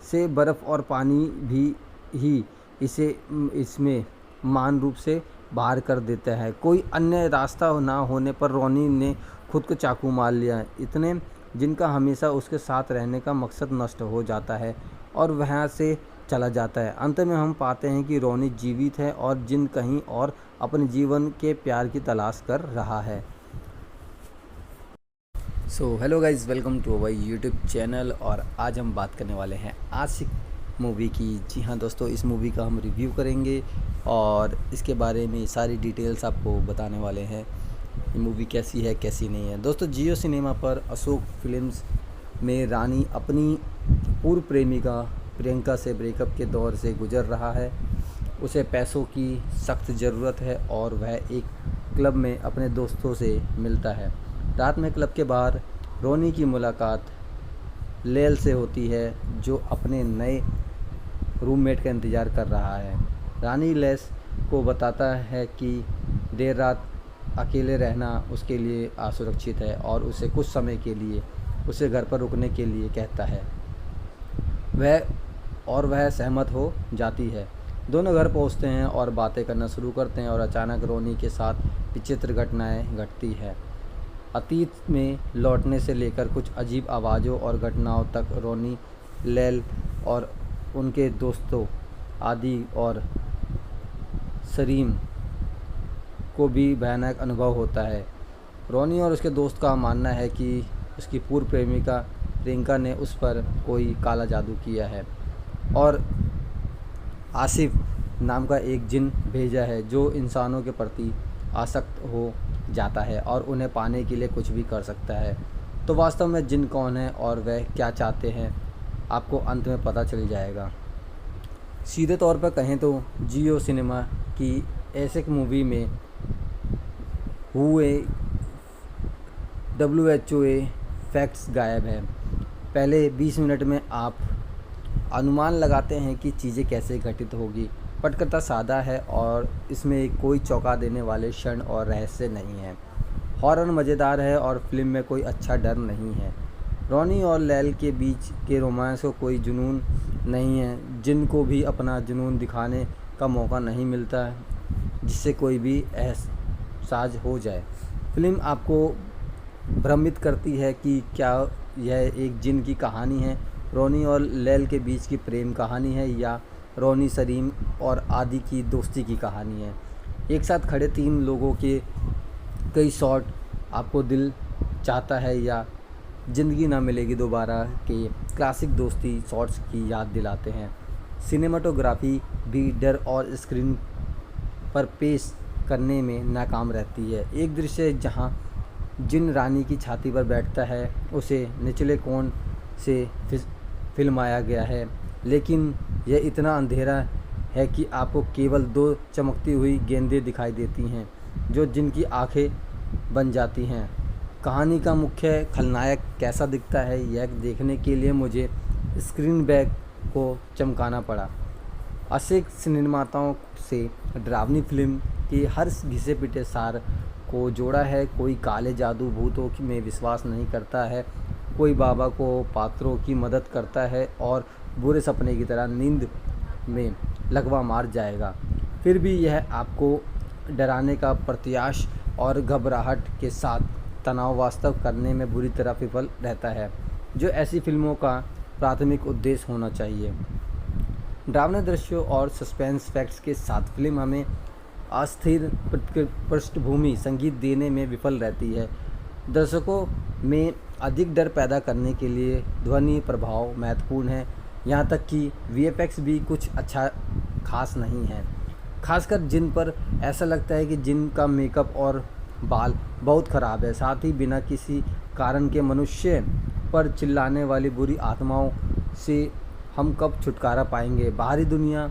से बर्फ़ और पानी भी ही इसमें मान रूप से बाहर कर देता है। कोई अन्य रास्ता ना होने पर रोनी ने खुद को चाकू मार लिया। इतने जिनका हमेशा उसके साथ रहने का मकसद नष्ट हो जाता है और वहाँ से चला जाता है। अंत में हम पाते हैं कि रोनी जीवित है और जिन कहीं और अपने जीवन के प्यार की तलाश कर रहा है। So hello guys, welcome to our YouTube channel. और आज हम बात करने वाले हैं आशिक मूवी की। जी हाँ दोस्तों, इस मूवी का हम रिव्यू करेंगे और इसके बारे में सारी डिटेल्स आपको बताने वाले हैं। ये मूवी कैसी है कैसी नहीं है। दोस्तों, जियो सिनेमा पर अशोक फिल्म्स में रानी अपनी पूर्व प्रेमिका प्रियंका से ब्रेकअप के दौर से गुजर रहा है उसे पैसों की सख्त ज़रूरत है और वह एक क्लब में अपने दोस्तों से मिलता है। रात में क्लब के बाहर रोनी की मुलाकात लेल से होती है, जो अपने नए रूममेट का इंतज़ार कर रहा है। रानी लेस को बताता है कि देर रात अकेले रहना उसके लिए असुरक्षित है और उसे कुछ समय के लिए उसे घर पर रुकने के लिए कहता है। वह सहमत हो जाती है। दोनों घर पहुंचते हैं और बातें करना शुरू करते हैं और अचानक रोनी के साथ विचित्र घटनाएं घटती है। अतीत में लौटने से लेकर कुछ अजीब आवाज़ों और घटनाओं तक रोनी, लेल और उनके दोस्तों आदि और सरीम को भी भयानक अनुभव होता है। रोनी और उसके दोस्त का मानना है कि उसकी पूर्व प्रेमिका प्रियंका ने उस पर कोई काला जादू किया है और आसिफ नाम का एक जिन भेजा है जो इंसानों के प्रति आसक्त हो जाता है और उन्हें पाने के लिए कुछ भी कर सकता है। तो वास्तव में जिन कौन है और वह क्या चाहते हैं, आपको अंत में पता चल जाएगा। सीधे तौर पर कहें तो जियो सिनेमा की ऐसे मूवी में हुए WHO फैक्ट्स गायब हैं। पहले 20 मिनट में आप अनुमान लगाते हैं कि चीज़ें कैसे घटित होगी। पटकथा सादा है और इसमें कोई चौंका देने वाले क्षण और रहस्य नहीं है। हॉरर मज़ेदार है और फिल्म में कोई अच्छा डर नहीं है। रोनी और लैल के बीच के रोमांस को कोई जुनून नहीं है, जिनको भी अपना जुनून दिखाने का मौका नहीं मिलता है, जिससे कोई भी एहसास हो जाए। फिल्म आपको भ्रमित करती है कि क्या यह एक जिन की कहानी है, रोनी और लैल के बीच की प्रेम कहानी है, या रोनी, सरीम और आदि की दोस्ती की कहानी है। एक साथ खड़े 3 लोगों के कई शॉट आपको दिल चाहता है या ज़िंदगी ना मिलेगी दोबारा के क्लासिक दोस्ती शॉट्स की याद दिलाते हैं। सिनेमाटोग्राफी भी डर और स्क्रीन पर पेश करने में नाकाम रहती है। एक दृश्य जहां जिन रानी की छाती पर बैठता है उसे निचले कोण से फिल्माया गया है, लेकिन यह इतना अंधेरा है कि आपको केवल 2 चमकती हुई गेंदें दिखाई देती हैं जो जिनकी आंखें बन जाती हैं। कहानी का मुख्य खलनायक कैसा दिखता है, यह देखने के लिए मुझे स्क्रीन बैक को चमकाना पड़ा। अशिक्षित निर्माताओं से डरावनी फिल्म की हर घिसे पिटे सार को जोड़ा है। कोई काले जादू भूतों में विश्वास नहीं करता है, कोई बाबा को पात्रों की मदद करता है और बुरे सपने की तरह नींद में लगवा मार जाएगा। फिर भी यह आपको डराने का प्रत्याश और घबराहट के साथ तनाव वास्तव करने में बुरी तरह विफल रहता है, जो ऐसी फिल्मों का प्राथमिक उद्देश्य होना चाहिए। डरावने दृश्यों और सस्पेंस फैक्ट्स के साथ फिल्म हमें अस्थिर पृष्ठभूमि संगीत देने में विफल रहती है। दर्शकों में अधिक डर पैदा करने के लिए ध्वनि प्रभाव महत्वपूर्ण है, यहाँ तक कि VFX भी कुछ अच्छा खास नहीं है। खासकर जिन पर ऐसा लगता है कि जिन का मेकअप और बाल बहुत ख़राब है। साथ ही बिना किसी कारण के मनुष्य पर चिल्लाने वाली बुरी आत्माओं से हम कब छुटकारा पाएंगे। बाहरी दुनिया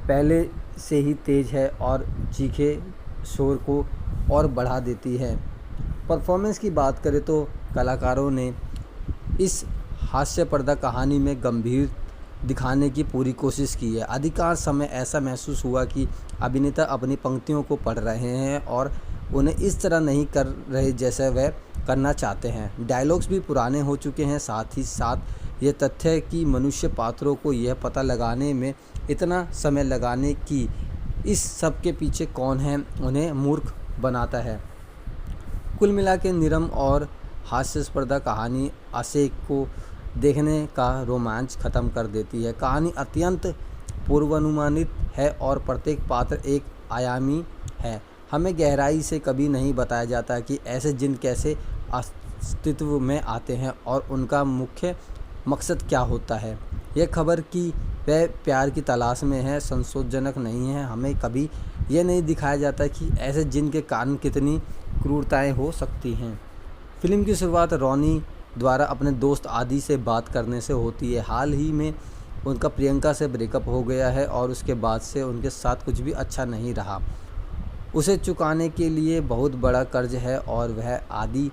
पहले से ही तेज़ है और चीखे शोर को और बढ़ा देती है। परफॉर्मेंस की बात करें तो कलाकारों ने इस हास्यपर्दा कहानी में गंभीर दिखाने की पूरी कोशिश की है। अधिकांश समय ऐसा महसूस हुआ कि अभिनेता अपनी पंक्तियों को पढ़ रहे हैं और उन्हें इस तरह नहीं कर रहे जैसे वह करना चाहते हैं। डायलॉग्स भी पुराने हो चुके हैं। साथ ही साथ ये तथ्य है कि मनुष्य पात्रों को यह पता लगाने में इतना समय लगाने की इस सब के पीछे कौन है, उन्हें मूर्ख बनाता है। कुल मिला के निरम और हास्यास्पद कहानी आशिक को देखने का रोमांच ख़त्म कर देती है। कहानी अत्यंत पूर्वानुमानित है और प्रत्येक पात्र एक आयामी है। हमें गहराई से कभी नहीं बताया जाता कि ऐसे जिन कैसे अस्तित्व में आते हैं और उनका मुख्य मकसद क्या होता है। यह खबर कि वह प्यार की तलाश में है संतोषजनक नहीं है। हमें कभी यह नहीं दिखाया जाता कि ऐसे जिन के कारण कितनी क्रूरताएं हो सकती हैं। फिल्म की शुरुआत रोनी द्वारा अपने दोस्त आदि से बात करने से होती है। हाल ही में उनका प्रियंका से ब्रेकअप हो गया है और उसके बाद से उनके साथ कुछ भी अच्छा नहीं रहा। उसे चुकाने के लिए बहुत बड़ा कर्ज है और वह आदि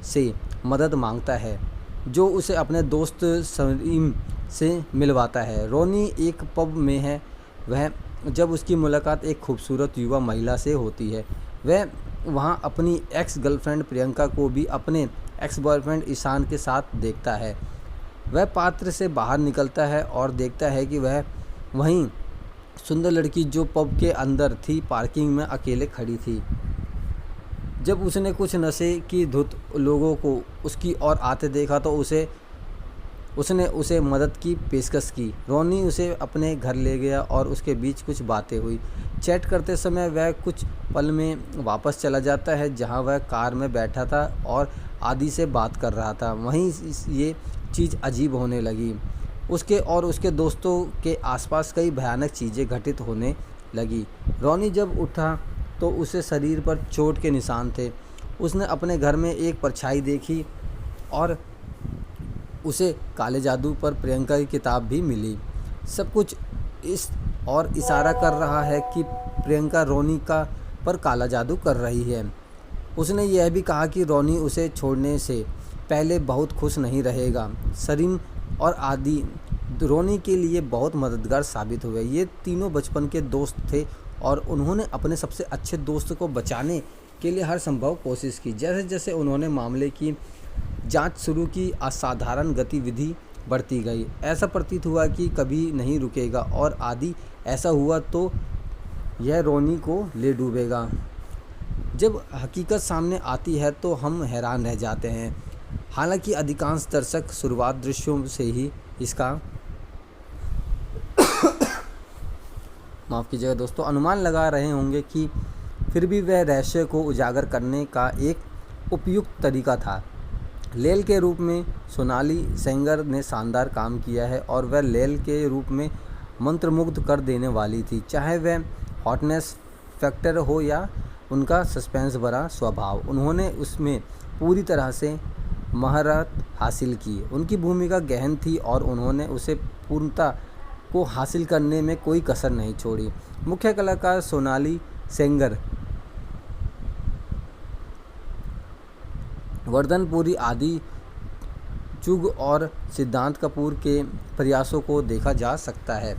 से मदद मांगता है, जो उसे अपने दोस्त सलीम से मिलवाता है। रोनी एक पब में है। वह जब उसकी मुलाकात एक खूबसूरत युवा महिला से होती है, वह वहाँ अपनी एक्स गर्लफ्रेंड प्रियंका को भी अपने एक्स बॉयफ्रेंड ईशान के साथ देखता है। वह पात्र से बाहर निकलता है और देखता है कि वह वहीं सुंदर लड़की जो पब के अंदर थी पार्किंग में अकेले खड़ी थी। जब उसने कुछ नशे की धुत लोगों को उसकी ओर आते देखा तो उसने उसे मदद की पेशकश की। रोनी उसे अपने घर ले गया और उसके बीच कुछ बातें हुई। चैट करते समय वह कुछ पल में वापस चला जाता है जहां वह कार में बैठा था और आदि से बात कर रहा था। वहीं ये चीज़ अजीब होने लगी। उसके और उसके दोस्तों के आसपास कई भयानक चीज़ें घटित होने लगी। रोनी जब उठा तो उसे शरीर पर चोट के निशान थे। उसने अपने घर में एक परछाई देखी और उसे काले जादू पर प्रियंका की किताब भी मिली। सब कुछ इस और इशारा कर रहा है कि प्रियंका रोनी का पर काला जादू कर रही है। उसने यह भी कहा कि रोनी उसे छोड़ने से पहले बहुत खुश नहीं रहेगा। सरीन और आदि रोनी के लिए बहुत मददगार साबित हुए। ये तीनों बचपन के दोस्त थे और उन्होंने अपने सबसे अच्छे दोस्त को बचाने के लिए हर संभव कोशिश की। जैसे जैसे उन्होंने मामले की जांच शुरू की, असाधारण गतिविधि बढ़ती गई। ऐसा प्रतीत हुआ कि कभी नहीं रुकेगा और आदि ऐसा हुआ तो यह रोनी को ले डूबेगा। जब हकीकत सामने आती है तो हम हैरान रह जाते हैं। हालांकि अधिकांश दर्शक शुरुआत दृश्यों से ही इसका माफ़ कीजिएगा दोस्तों अनुमान लगा रहे होंगे कि फिर भी वह रहस्य को उजागर करने का एक उपयुक्त तरीका था। लेल के रूप में सोनाली सेंगर ने शानदार काम किया है और वह लेल के रूप में मंत्रमुग्ध कर देने वाली थी, चाहे वह हॉटनेस फैक्टर हो या उनका सस्पेंस भरा स्वभाव। उन्होंने उसमें पूरी तरह से महारत हासिल की। उनकी भूमिका गहन थी और उन्होंने उसे पूर्णता को हासिल करने में कोई कसर नहीं छोड़ी। मुख्य कलाकार सोनाली सेंगर, वर्धनपुरी, आदि चुग और सिद्धांत कपूर के प्रयासों को देखा जा सकता है।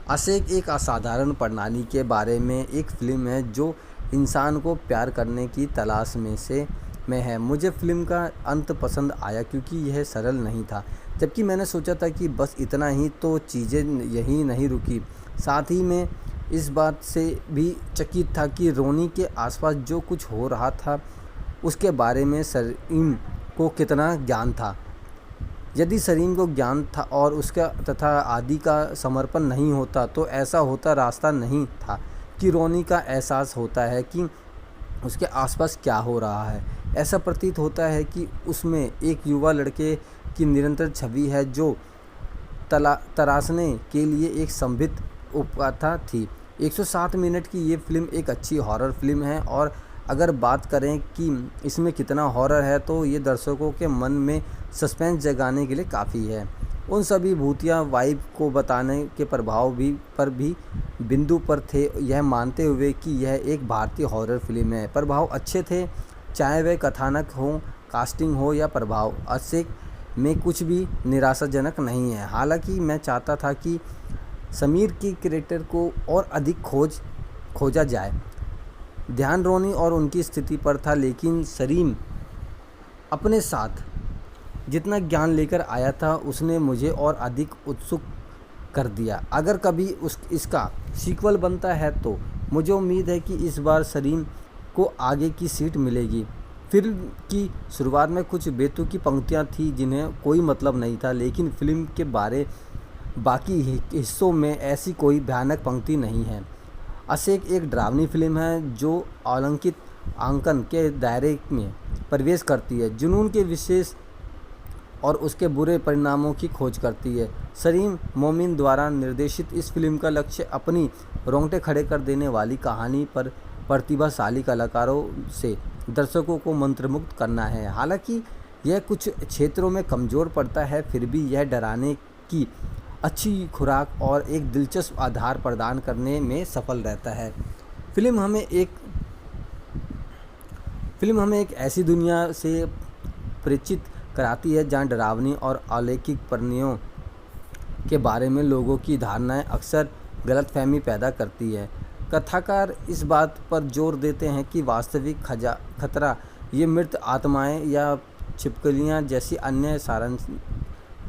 आशेक एक असाधारण प्रणाली के बारे में एक फिल्म है जो इंसान को प्यार करने की तलाश में है। मुझे फिल्म का अंत पसंद आया क्योंकि यह सरल नहीं था, जबकि मैंने सोचा था कि बस इतना ही, तो चीज़ें यहीं नहीं रुकी। साथ ही मैं इस बात से भी चकित था कि रोनी के आसपास जो कुछ हो रहा था उसके बारे में सरीम को कितना ज्ञान था। यदि सरीम को ज्ञान था और उसका तथा आदि का समर्पण नहीं होता तो ऐसा होता रास्ता नहीं था कि रोनी का एहसास होता है कि उसके आसपास क्या हो रहा है। ऐसा प्रतीत होता है कि उसमें एक युवा लड़के की निरंतर छवि है जो तराशने के लिए एक संभित उपकथा थी। 107 मिनट की ये फिल्म एक अच्छी हॉरर फिल्म है और अगर बात करें कि इसमें कितना हॉरर है तो ये दर्शकों के मन में सस्पेंस जगाने के लिए काफ़ी है। उन सभी भूतिया वाइब को बताने के प्रभाव भी बिंदु पर थे, यह मानते हुए कि यह एक भारतीय हॉरर फिल्म है। प्रभाव अच्छे थे, चाहे वह कथानक हो, कास्टिंग हो या प्रभाव। आशेक में कुछ भी निराशाजनक नहीं है। हालांकि मैं चाहता था कि समीर की कैरेक्टर को और अधिक खोजा जाए। ध्यान रोनी और उनकी स्थिति पर था, लेकिन सरीम अपने साथ जितना ज्ञान लेकर आया था उसने मुझे और अधिक उत्सुक कर दिया। अगर कभी इसका सीक्वल बनता है तो मुझे उम्मीद है कि इस बार सरीम को आगे की सीट मिलेगी। फिल्म की शुरुआत में कुछ बेतुकी पंक्तियां थी जिन्हें कोई मतलब नहीं था, लेकिन फिल्म के बाकी हिस्सों में ऐसी कोई भयानक पंक्ति नहीं है। आशेक एक डरावनी फिल्म है जो अलंकित आंकन के दायरे में प्रवेश करती है, जुनून के विशेष और उसके बुरे परिणामों की खोज करती है। सलीम मोमिन द्वारा निर्देशित इस फिल्म का लक्ष्य अपनी रोंगटे खड़े कर देने वाली कहानी पर प्रतिभाशाली कलाकारों से दर्शकों को मंत्रमुग्ध करना है। हालांकि यह कुछ क्षेत्रों में कमज़ोर पड़ता है, फिर भी यह डराने की अच्छी खुराक और एक दिलचस्प आधार प्रदान करने में सफल रहता है। फिल्म हमें एक फिल्म हमें एक ऐसी दुनिया से परिचित कराती है जहाँ डरावनी और अलौकिक प्राणियों के बारे में लोगों की धारणाएं अक्सर गलतफहमी पैदा करती है। कथाकार इस बात पर जोर देते हैं कि वास्तविक खतरा ये मृत आत्माएं या छिपकलियां जैसी अन्य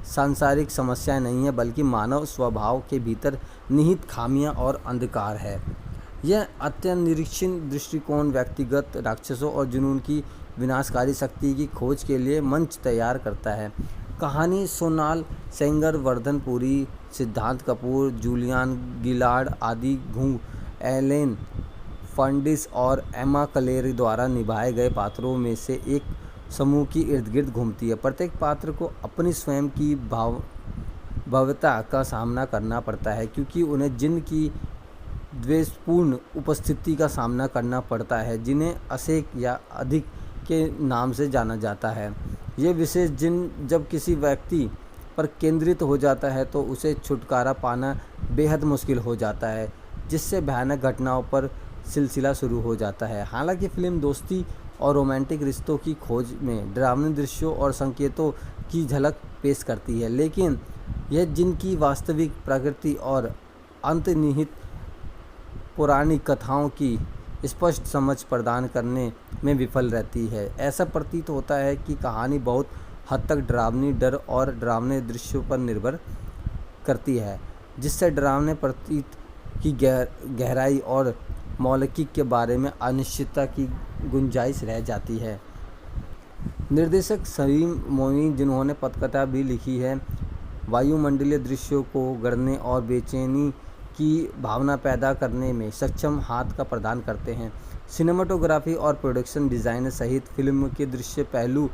सांसारिक समस्याएं नहीं है, बल्कि मानव स्वभाव के भीतर निहित खामियां और अंधकार है। यह अत्यनिरीक्षण दृष्टिकोण व्यक्तिगत राक्षसों और जुनून की विनाशकारी शक्ति की खोज के लिए मंच तैयार करता है। कहानी सोनाल सेंगर, वर्धन पुरी, सिद्धांत कपूर, जूलियन गिलार्ड आदि घुंग, एलेन फर्नांडिस और एमा क्लेरी द्वारा निभाए गए पात्रों में से एक समूह की इर्द-गिर्द घूमती है। प्रत्येक पात्र को अपनी स्वयं की भव्यता का सामना करना पड़ता है, क्योंकि उन्हें जिन की द्वेषपूर्ण उपस्थिति का सामना करना पड़ता है, जिन्हें असेक या अधिक के नाम से जाना जाता है। ये विशेष जिन जब किसी व्यक्ति पर केंद्रित हो जाता है तो उसे छुटकारा पाना बेहद मुश्किल हो जाता है, जिससे भयानक घटनाओं पर सिलसिला शुरू हो जाता है। हालांकि फिल्म दोस्ती और रोमांटिक रिश्तों की खोज में डरावने दृश्यों और संकेतों की झलक पेश करती है, लेकिन यह जिनकी वास्तविक प्रकृति और अंतर्निहित पौराणिक कथाओं की स्पष्ट समझ प्रदान करने में विफल रहती है। ऐसा प्रतीत होता है कि कहानी बहुत हद तक डरावनी डर और डरावने दृश्यों पर निर्भर करती है, जिससे डरावने प्रतीत की गहराई और मौलिकता के बारे में अनिश्चितता की गुंजाइश रह जाती है। निर्देशक सलीम मोइन, जिन्होंने पटकथा भी लिखी है, वायुमंडलीय दृश्यों को गढ़ने और बेचैनी की भावना पैदा करने में सक्षम हाथ का प्रदान करते हैं। सिनेमाटोग्राफी और प्रोडक्शन डिज़ाइन सहित फिल्म के दृश्य पहलू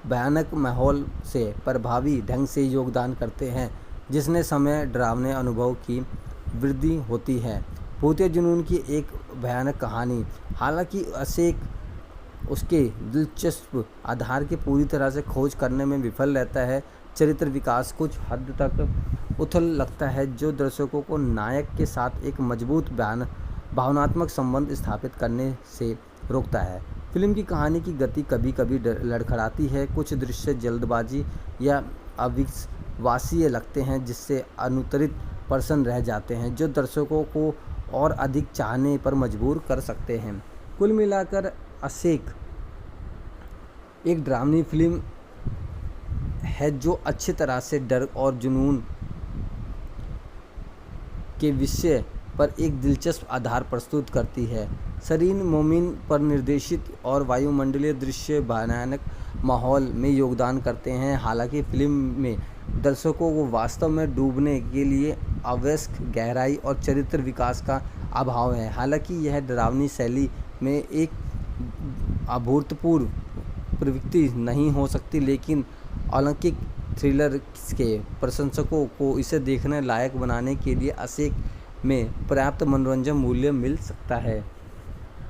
भयानक माहौल से प्रभावी ढंग से योगदान करते हैं, जिसने समय डरावने अनुभव की वृद्धि होती है। भूतिया जुनून की एक भयानक कहानी, हालांकि असेक उसके दिलचस्प आधार की पूरी तरह से खोज करने में विफल रहता है। चरित्र विकास कुछ हद तक उथल लगता है, जो दर्शकों को नायक के साथ एक मजबूत भावनात्मक संबंध स्थापित करने से रोकता है। फिल्म की कहानी की गति कभी कभी लड़खड़ाती है। कुछ दृश्य जल्दबाजी या अविश्वसनीय लगते हैं, जिससे अनुत्तरित प्रश्न रह जाते हैं, जो दर्शकों को और अधिक चाहने पर मजबूर कर सकते हैं। कुल मिलाकर असेक एक डरावनी फिल्म है जो अच्छी तरह से डर और जुनून के विषय पर एक दिलचस्प आधार प्रस्तुत करती है। सलीम मोइन पर निर्देशित और वायुमंडलीय दृश्य भयानक माहौल में योगदान करते हैं। हालांकि फिल्म में दर्शकों को वास्तव में डूबने के लिए आवश्यक गहराई और चरित्र विकास का अभाव है। हालांकि यह डरावनी शैली में एक अभूतपूर्व प्रवृत्ति नहीं हो सकती, लेकिन अलौकिक थ्रिलर के प्रशंसकों को इसे देखने लायक बनाने के लिए असेक में पर्याप्त मनोरंजन मूल्य मिल सकता है।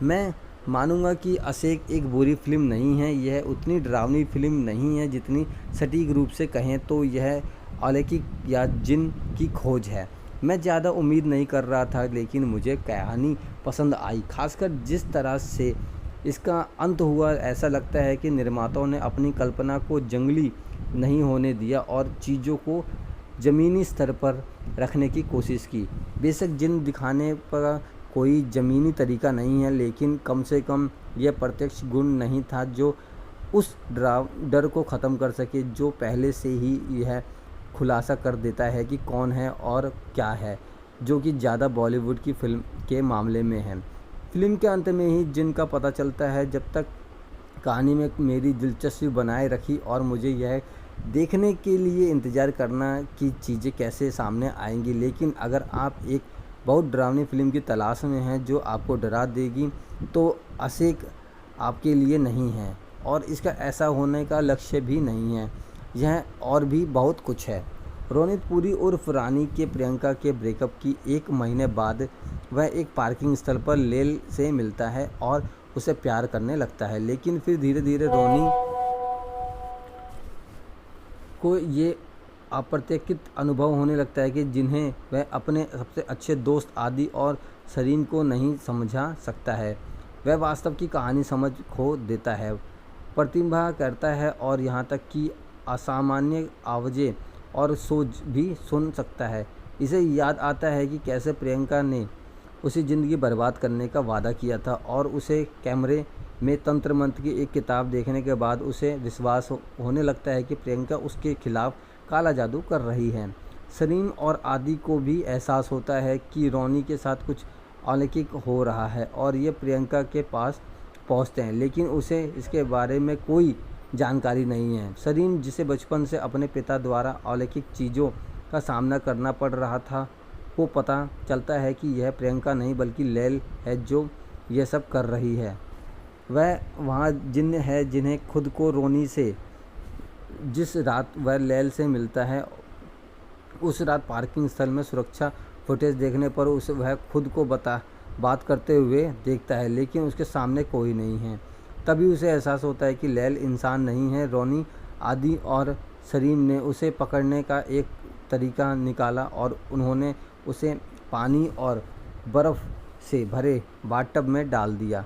मैं मानूंगा कि असेक एक बुरी फिल्म नहीं है। यह उतनी डरावनी फिल्म नहीं है जितनी सटीक रूप से कहें तो यह अलौकिक या जिन की खोज है। मैं ज़्यादा उम्मीद नहीं कर रहा था, लेकिन मुझे कहानी पसंद आई, खासकर जिस तरह से इसका अंत हुआ। ऐसा लगता है कि निर्माताओं ने अपनी कल्पना को जंगली नहीं होने दिया और चीज़ों को ज़मीनी स्तर पर रखने की कोशिश की। बेशक जिन दिखाने का कोई ज़मीनी तरीका नहीं है, लेकिन कम से कम यह प्रत्यक्ष गुण नहीं था जो उस डर को ख़त्म कर सके, जो पहले से ही यह खुलासा कर देता है कि कौन है और क्या है, जो कि ज़्यादा बॉलीवुड की फिल्म के मामले में है। फिल्म के अंत में ही जिन का पता चलता है। जब तक कहानी में मेरी दिलचस्पी बनाए रखी और मुझे यह देखने के लिए इंतज़ार करना कि चीज़ें कैसे सामने आएंगी। लेकिन अगर आप एक बहुत डरावनी फिल्म की तलाश में हैं जो आपको डरा देगी, तो असेक आपके लिए नहीं है, और इसका ऐसा होने का लक्ष्य भी नहीं है। यह और भी बहुत कुछ है। रोनित पुरी उर्फ रानी के प्रियंका के ब्रेकअप की एक महीने बाद वह एक पार्किंग स्थल पर लेल से मिलता है और उसे प्यार करने लगता है, लेकिन फिर धीरे धीरे रोनी को ये अप्रत्याशित अनुभव होने लगता है कि जिन्हें वह अपने सबसे अच्छे दोस्त आदि और सलीम को नहीं समझा सकता है। वह वास्तव की कहानी समझ खो देता है, प्रतिभा करता है और यहाँ तक कि असामान्य आवाज़ें और सोच भी सुन सकता है। इसे याद आता है कि कैसे प्रियंका ने उसे ज़िंदगी बर्बाद करने का वादा किया था और उसे कैमरे में तंत्र मंत्र की एक किताब देखने के बाद उसे विश्वास होने लगता है कि प्रियंका उसके खिलाफ काला जादू कर रही है। सलीम और आदि को भी एहसास होता है कि रोनी के साथ कुछ अलौकिक हो रहा है और ये प्रियंका के पास पहुंचते हैं, लेकिन उसे इसके बारे में कोई जानकारी नहीं है। सलीम, जिसे बचपन से अपने पिता द्वारा अलौकिक चीज़ों का सामना करना पड़ रहा था, को पता चलता है कि यह प्रियंका नहीं बल्कि लैल है जो यह सब कर रही है। वह वहाँ जिन्न है जिन्हें खुद को रोनी से जिस रात वह लैल से मिलता है, उस रात पार्किंग स्थल में सुरक्षा फुटेज देखने पर वह खुद को बात करते हुए देखता है, लेकिन उसके सामने कोई नहीं है। तभी उसे एहसास होता है कि लैल इंसान नहीं है। रोनी, आदि और सलीम ने उसे पकड़ने का एक तरीका निकाला और उन्होंने उसे पानी और बर्फ़ से भरे बाथटब में डाल दिया।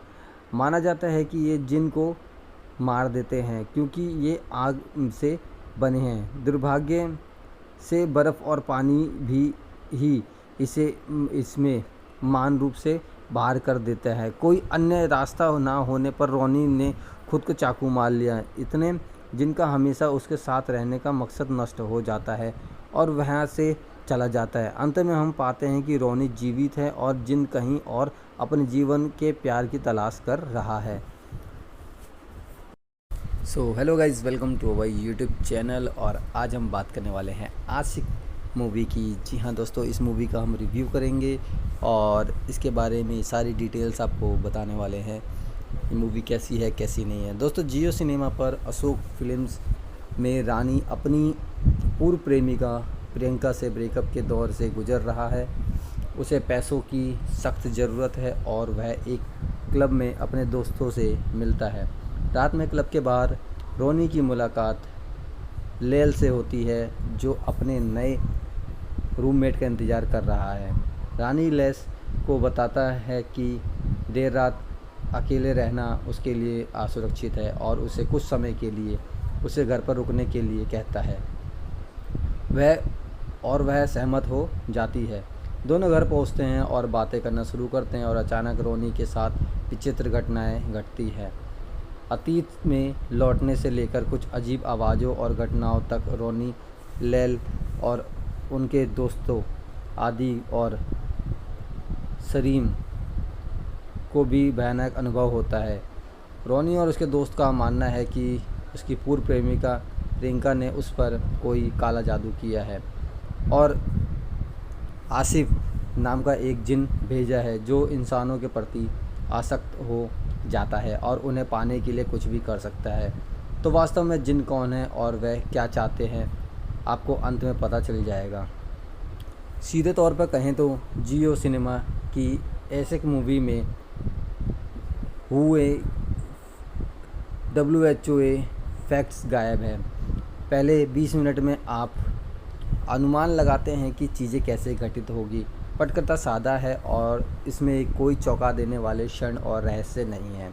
माना जाता है कि ये जिन को मार देते हैं क्योंकि ये आग से बने हैं। दुर्भाग्य से बर्फ़ और पानी भी ही इसे इसमें मान रूप से बाहर कर देता है। कोई अन्य रास्ता ना होने पर रोनी ने खुद को चाकू मार लिया। इतने जिनका हमेशा उसके साथ रहने का मकसद नष्ट हो जाता है और वहाँ से चला जाता है। अंत में हम पाते हैं कि रोनी जीवित है और जिन कहीं और अपने जीवन के प्यार की तलाश कर रहा है। So hello guys, welcome to our YouTube channel. और आज हम बात करने वाले हैं आशिक मूवी की। जी हाँ दोस्तों, इस मूवी का हम रिव्यू करेंगे और इसके बारे में सारी डिटेल्स आपको बताने वाले हैं। ये मूवी कैसी है कैसी नहीं है। दोस्तों, जियो सिनेमा पर अशोक फिल्म्स में रानी अपनी पूर्व प्रेमिका प्रियंका से ब्रेकअप के दौर से गुजर रहा है। उसे पैसों की सख्त ज़रूरत है और वह एक क्लब में अपने दोस्तों से मिलता है। रात में क्लब के बाहर रोनी की मुलाकात लैल से होती है, जो अपने नए रूममेट का इंतज़ार कर रहा है। रानी लैल को बताता है कि देर रात अकेले रहना उसके लिए असुरक्षित है और उसे कुछ समय के लिए उसे घर पर रुकने के लिए कहता है। वह सहमत हो जाती है। दोनों घर पहुंचते हैं और बातें करना शुरू करते हैं और अचानक रोनी के साथ विचित्र घटनाएं घटती है। अतीत में लौटने से लेकर कुछ अजीब आवाज़ों और घटनाओं तक रोनी, लैल और उनके दोस्तों आदि और सलीम को भी भयानक अनुभव होता है। रोनी और उसके दोस्त का मानना है कि उसकी पूर्व प्रेमिका प्रियंका ने उस पर कोई काला जादू किया है और आसिफ नाम का एक जिन भेजा है जो इंसानों के प्रति आसक्त हो जाता है और उन्हें पाने के लिए कुछ भी कर सकता है। तो वास्तव में जिन कौन है और वह क्या चाहते हैं, आपको अंत में पता चल जाएगा। सीधे तौर पर कहें तो जियो सिनेमा की ऐसे मूवी में हुए WHO फैक्ट्स गायब है। पहले 20 मिनट में आप अनुमान लगाते हैं कि चीज़ें कैसे घटित होगी। पटकथा सादा है और इसमें कोई चौंका देने वाले क्षण और रहस्य नहीं है।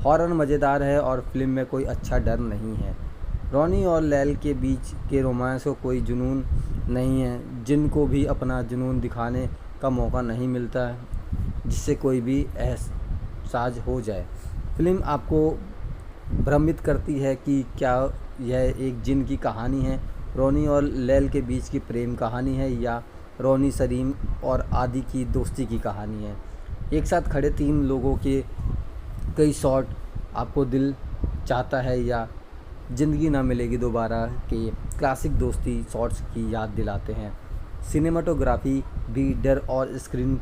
हॉरर मज़ेदार है और फिल्म में कोई अच्छा डर नहीं है। रोनी और लैल के बीच के रोमांस को कोई जुनून नहीं है, जिनको भी अपना जुनून दिखाने का मौका नहीं मिलता जिससे कोई भी एहसास हो जाए। फिल्म आपको भ्रमित करती है कि क्या यह एक जिन की कहानी है, रोनी और लैल के बीच की प्रेम कहानी है, या रोनी, सलीम और आदि की दोस्ती की कहानी है। एक साथ खड़े तीन लोगों के कई शॉट आपको दिल चाहता है या ज़िंदगी ना मिलेगी दोबारा के क्लासिक दोस्ती शॉट्स की याद दिलाते हैं। सिनेमाटोग्राफी भी डर और स्क्रीन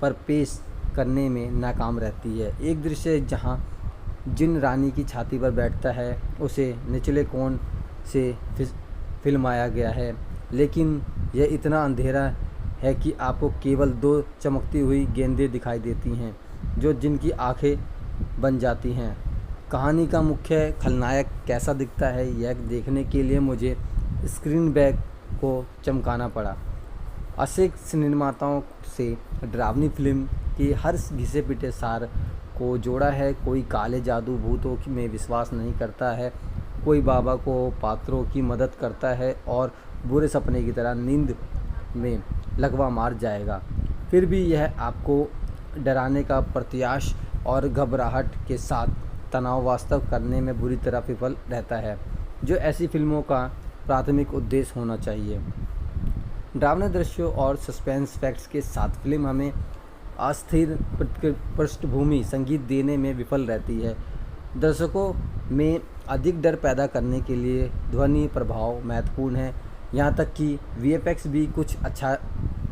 पर पेश करने में नाकाम रहती है। एक दृश्य जहां जिन रानी की छाती पर बैठता है उसे निचले कोण से फिल्माया गया है, लेकिन यह इतना अंधेरा है कि आपको केवल 2 चमकती हुई गेंदें दिखाई देती हैं जो जिनकी आंखें बन जाती हैं। कहानी का मुख्य खलनायक कैसा दिखता है, यह देखने के लिए मुझे स्क्रीन बैग को चमकाना पड़ा। अशोक निर्माताओं से डरावनी फिल्म की हर घिसे पिटे सार को जोड़ा है। कोई काले जादू भूतों में विश्वास नहीं करता है, कोई बाबा को पात्रों की मदद करता है और बुरे सपने की तरह नींद में लगवा मार जाएगा। फिर भी यह आपको डराने का प्रत्याश और घबराहट के साथ तनाव वास्तव करने में बुरी तरह विफल रहता है, जो ऐसी फिल्मों का प्राथमिक उद्देश्य होना चाहिए। डरावने दृश्यों और सस्पेंस फैक्ट्स के साथ फिल्म हमें अस्थिर पृष्ठभूमि संगीत देने में विफल रहती है। दर्शकों में अधिक डर पैदा करने के लिए ध्वनि प्रभाव महत्वपूर्ण है। यहाँ तक कि वीएफएक्स भी कुछ अच्छा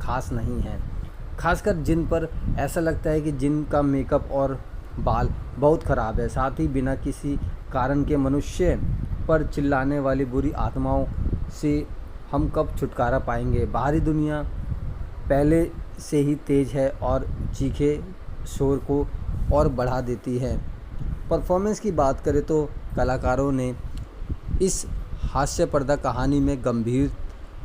खास नहीं है, खासकर जिन पर ऐसा लगता है कि जिनका मेकअप और बाल बहुत ख़राब है। साथ ही बिना किसी कारण के मनुष्य पर चिल्लाने वाली बुरी आत्माओं से हम कब छुटकारा पाएंगे। बाहरी दुनिया पहले से ही तेज है और चीखे शोर को और बढ़ा देती है। परफॉर्मेंस की बात करें तो कलाकारों ने इस हास्यप्रद कहानी में गंभीर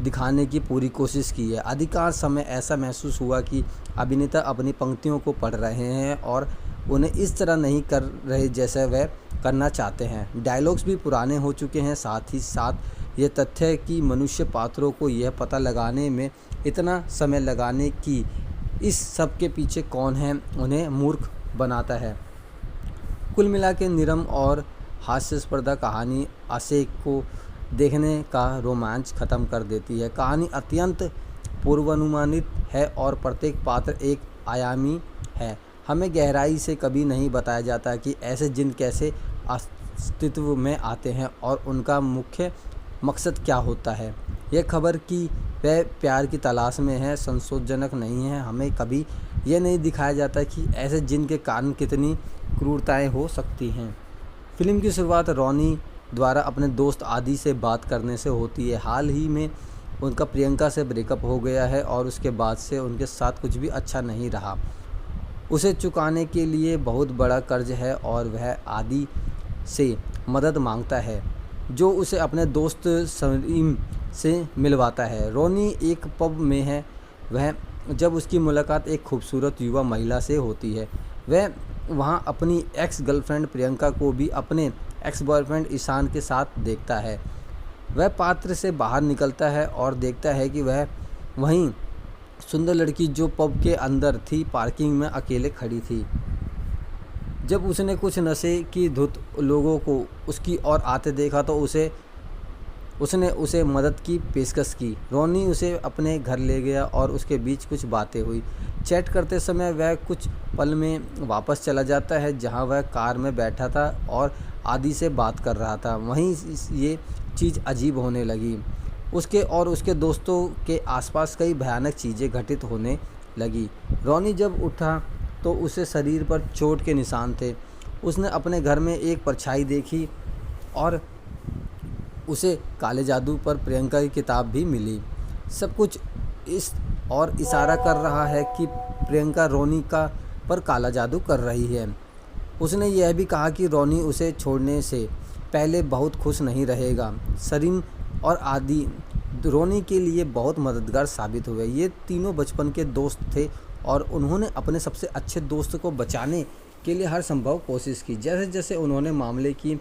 दिखाने की पूरी कोशिश की है। अधिकांश समय ऐसा महसूस हुआ कि अभिनेता अपनी पंक्तियों को पढ़ रहे हैं और उन्हें इस तरह नहीं कर रहे जैसे वह करना चाहते हैं। डायलॉग्स भी पुराने हो चुके हैं। साथ ही साथ ये तथ्य है कि मनुष्य पात्रों को यह पता लगाने में इतना समय लगाने कि इस सब के पीछे कौन है, उन्हें मूर्ख बनाता है। कुल मिला के निरम और हास्यास्पद कहानी अशोक को देखने का रोमांच ख़त्म कर देती है। कहानी अत्यंत पूर्वानुमानित है और प्रत्येक पात्र एक आयामी है। हमें गहराई से कभी नहीं बताया जाता कि ऐसे जिन कैसे अस्तित्व में आते हैं और उनका मुख्य मकसद क्या होता है। यह खबर कि वह प्यार की तलाश में है संतोषजनक नहीं है। हमें कभी यह नहीं दिखाया जाता कि ऐसे जिन के कारण कितनी क्रूरताएं हो सकती हैं। फिल्म की शुरुआत रोनी द्वारा अपने दोस्त आदि से बात करने से होती है। हाल ही में उनका प्रियंका से ब्रेकअप हो गया है और उसके बाद से उनके साथ कुछ भी अच्छा नहीं रहा। उसे चुकाने के लिए बहुत बड़ा कर्ज है और वह आदि से मदद मांगता है, जो उसे अपने दोस्त सलीम से मिलवाता है। रोनी एक पब में है वह जब उसकी मुलाकात एक खूबसूरत युवा महिला से होती है। वह वहां अपनी एक्स गर्लफ्रेंड प्रियंका को भी अपने एक्स बॉयफ्रेंड ईशान के साथ देखता है। वह पात्र से बाहर निकलता है और देखता है कि वह वहीं सुंदर लड़की जो पब के अंदर थी पार्किंग में अकेले खड़ी थी। जब उसने कुछ नशे की धुत लोगों को उसकी ओर आते देखा तो उसने उसे मदद की पेशकश की। रोनी उसे अपने घर ले गया और उसके बीच कुछ बातें हुई। चैट करते समय वह कुछ पल में वापस चला जाता है जहां वह कार में बैठा था और आदि से बात कर रहा था। वहीं ये चीज़ अजीब होने लगी। उसके और उसके दोस्तों के आसपास कई भयानक चीज़ें घटित होने लगी। रोनी जब उठा तो उसे शरीर पर चोट के निशान थे। उसने अपने घर में एक परछाई देखी और उसे काले जादू पर प्रियंका की किताब भी मिली। सब कुछ इस और इशारा कर रहा है कि प्रियंका रोनी का पर काला जादू कर रही है। उसने यह भी कहा कि रोनी उसे छोड़ने से पहले बहुत खुश नहीं रहेगा। सरीन और आदि रोनी के लिए बहुत मददगार साबित हुए। ये तीनों बचपन के दोस्त थे और उन्होंने अपने सबसे अच्छे दोस्त को बचाने के लिए हर संभव कोशिश की। जैसे जैसे उन्होंने मामले की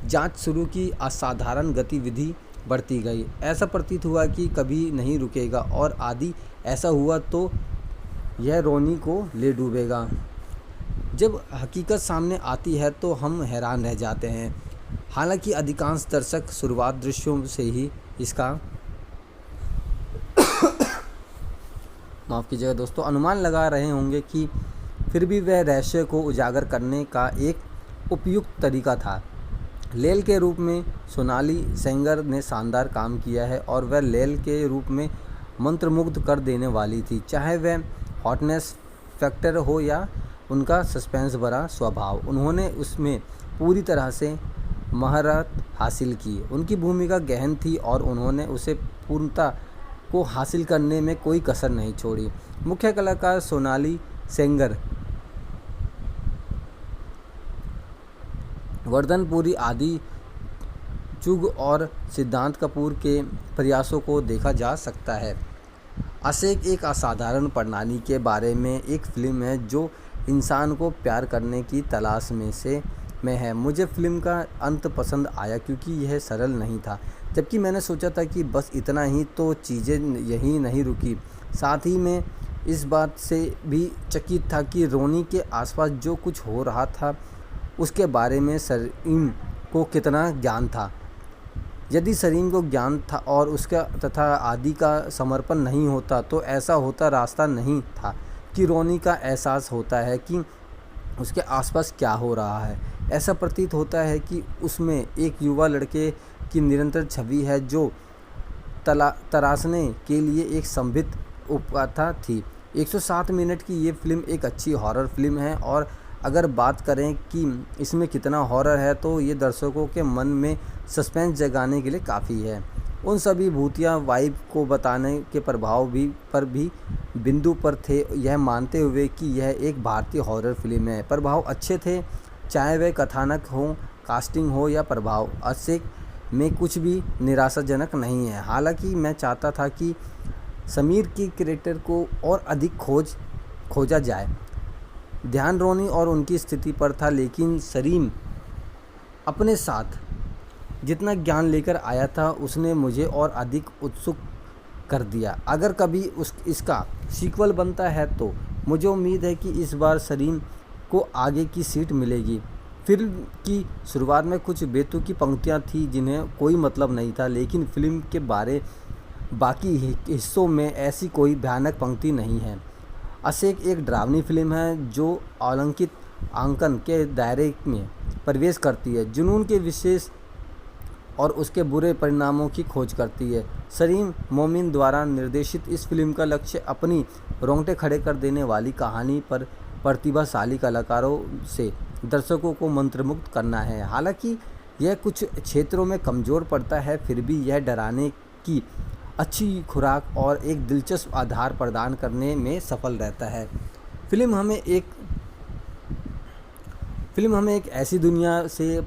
जांच शुरू की, असाधारण गतिविधि बढ़ती गई। ऐसा प्रतीत हुआ कि कभी नहीं रुकेगा और आदि ऐसा हुआ तो यह रोनी को ले डूबेगा। जब हकीकत सामने आती है तो हम हैरान रह जाते हैं। हालांकि अधिकांश दर्शक शुरुआत दृश्यों से ही इसका माफ़ कीजिएगा दोस्तों अनुमान लगा रहे होंगे कि फिर भी वह रहस्य को उजागर करने का एक उपयुक्त तरीका था। लेल के रूप में सोनाली सेंगर ने शानदार काम किया है और वह लेल के रूप में मंत्रमुग्ध कर देने वाली थी, चाहे वह हॉटनेस फैक्टर हो या उनका सस्पेंस भरा स्वभाव। उन्होंने उसमें पूरी तरह से महारत हासिल की। उनकी भूमिका गहन थी और उन्होंने उसे पूर्णता को हासिल करने में कोई कसर नहीं छोड़ी। मुख्य कलाकार सोनाली सेंगर, वर्धनपुरी, आदि चुग और सिद्धांत कपूर के प्रयासों को देखा जा सकता है। आशिक एक असाधारण प्रणाली के बारे में एक फ़िल्म है जो इंसान को प्यार करने की तलाश में है। मुझे फ़िल्म का अंत पसंद आया क्योंकि यह सरल नहीं था, जबकि मैंने सोचा था कि बस इतना ही, तो चीज़ें यहीं नहीं रुकी। साथ ही मैं इस बात से भी चकित था कि रोनी के आसपास जो कुछ हो रहा था उसके बारे में सलीम को कितना ज्ञान था। यदि सलीम को ज्ञान था और उसका तथा आदि का समर्पण नहीं होता तो ऐसा होता रास्ता नहीं था कि रोनी का एहसास होता है कि उसके आसपास क्या हो रहा है। ऐसा प्रतीत होता है कि उसमें एक युवा लड़के की निरंतर छवि है जो तराशने के लिए एक संभित उपकथा थी। 107 मिनट की ये फ़िल्म एक अच्छी हॉरर फिल्म है, और अगर बात करें कि इसमें कितना हॉरर है तो ये दर्शकों के मन में सस्पेंस जगाने के लिए काफ़ी है। उन सभी भूतिया वाइब को बताने के प्रभाव पर भी बिंदु पर थे, यह मानते हुए कि यह एक भारतीय हॉरर फिल्म है। प्रभाव अच्छे थे, चाहे वह कथानक हो, कास्टिंग हो या प्रभाव। आशिक में कुछ भी निराशाजनक नहीं है। हालांकि मैं चाहता था कि समीर के कैरेक्टर को और अधिक खोजा जाए। ध्यान रोनी और उनकी स्थिति पर था, लेकिन सलीम अपने साथ जितना ज्ञान लेकर आया था उसने मुझे और अधिक उत्सुक कर दिया। अगर कभी इसका सीक्वल बनता है तो मुझे उम्मीद है कि इस बार सलीम को आगे की सीट मिलेगी। फिल्म की शुरुआत में कुछ बेतुकी पंक्तियाँ थी जिन्हें कोई मतलब नहीं था, लेकिन फिल्म के बाकी हिस्सों में ऐसी कोई भयानक पंक्ति नहीं है। आशिक एक डरावनी फिल्म है जो अलंकित आंकन के दायरे में प्रवेश करती है, जुनून के विशेष और उसके बुरे परिणामों की खोज करती है। सलीम मोमिन द्वारा निर्देशित इस फिल्म का लक्ष्य अपनी रोंगटे खड़े कर देने वाली कहानी पर प्रतिभाशाली कलाकारों से दर्शकों को मंत्रमुग्ध करना है। हालांकि यह कुछ क्षेत्रों में कमज़ोर पड़ता है, फिर भी यह डराने की अच्छी खुराक और एक दिलचस्प आधार प्रदान करने में सफल रहता है। फिल्म हमें एक ऐसी दुनिया से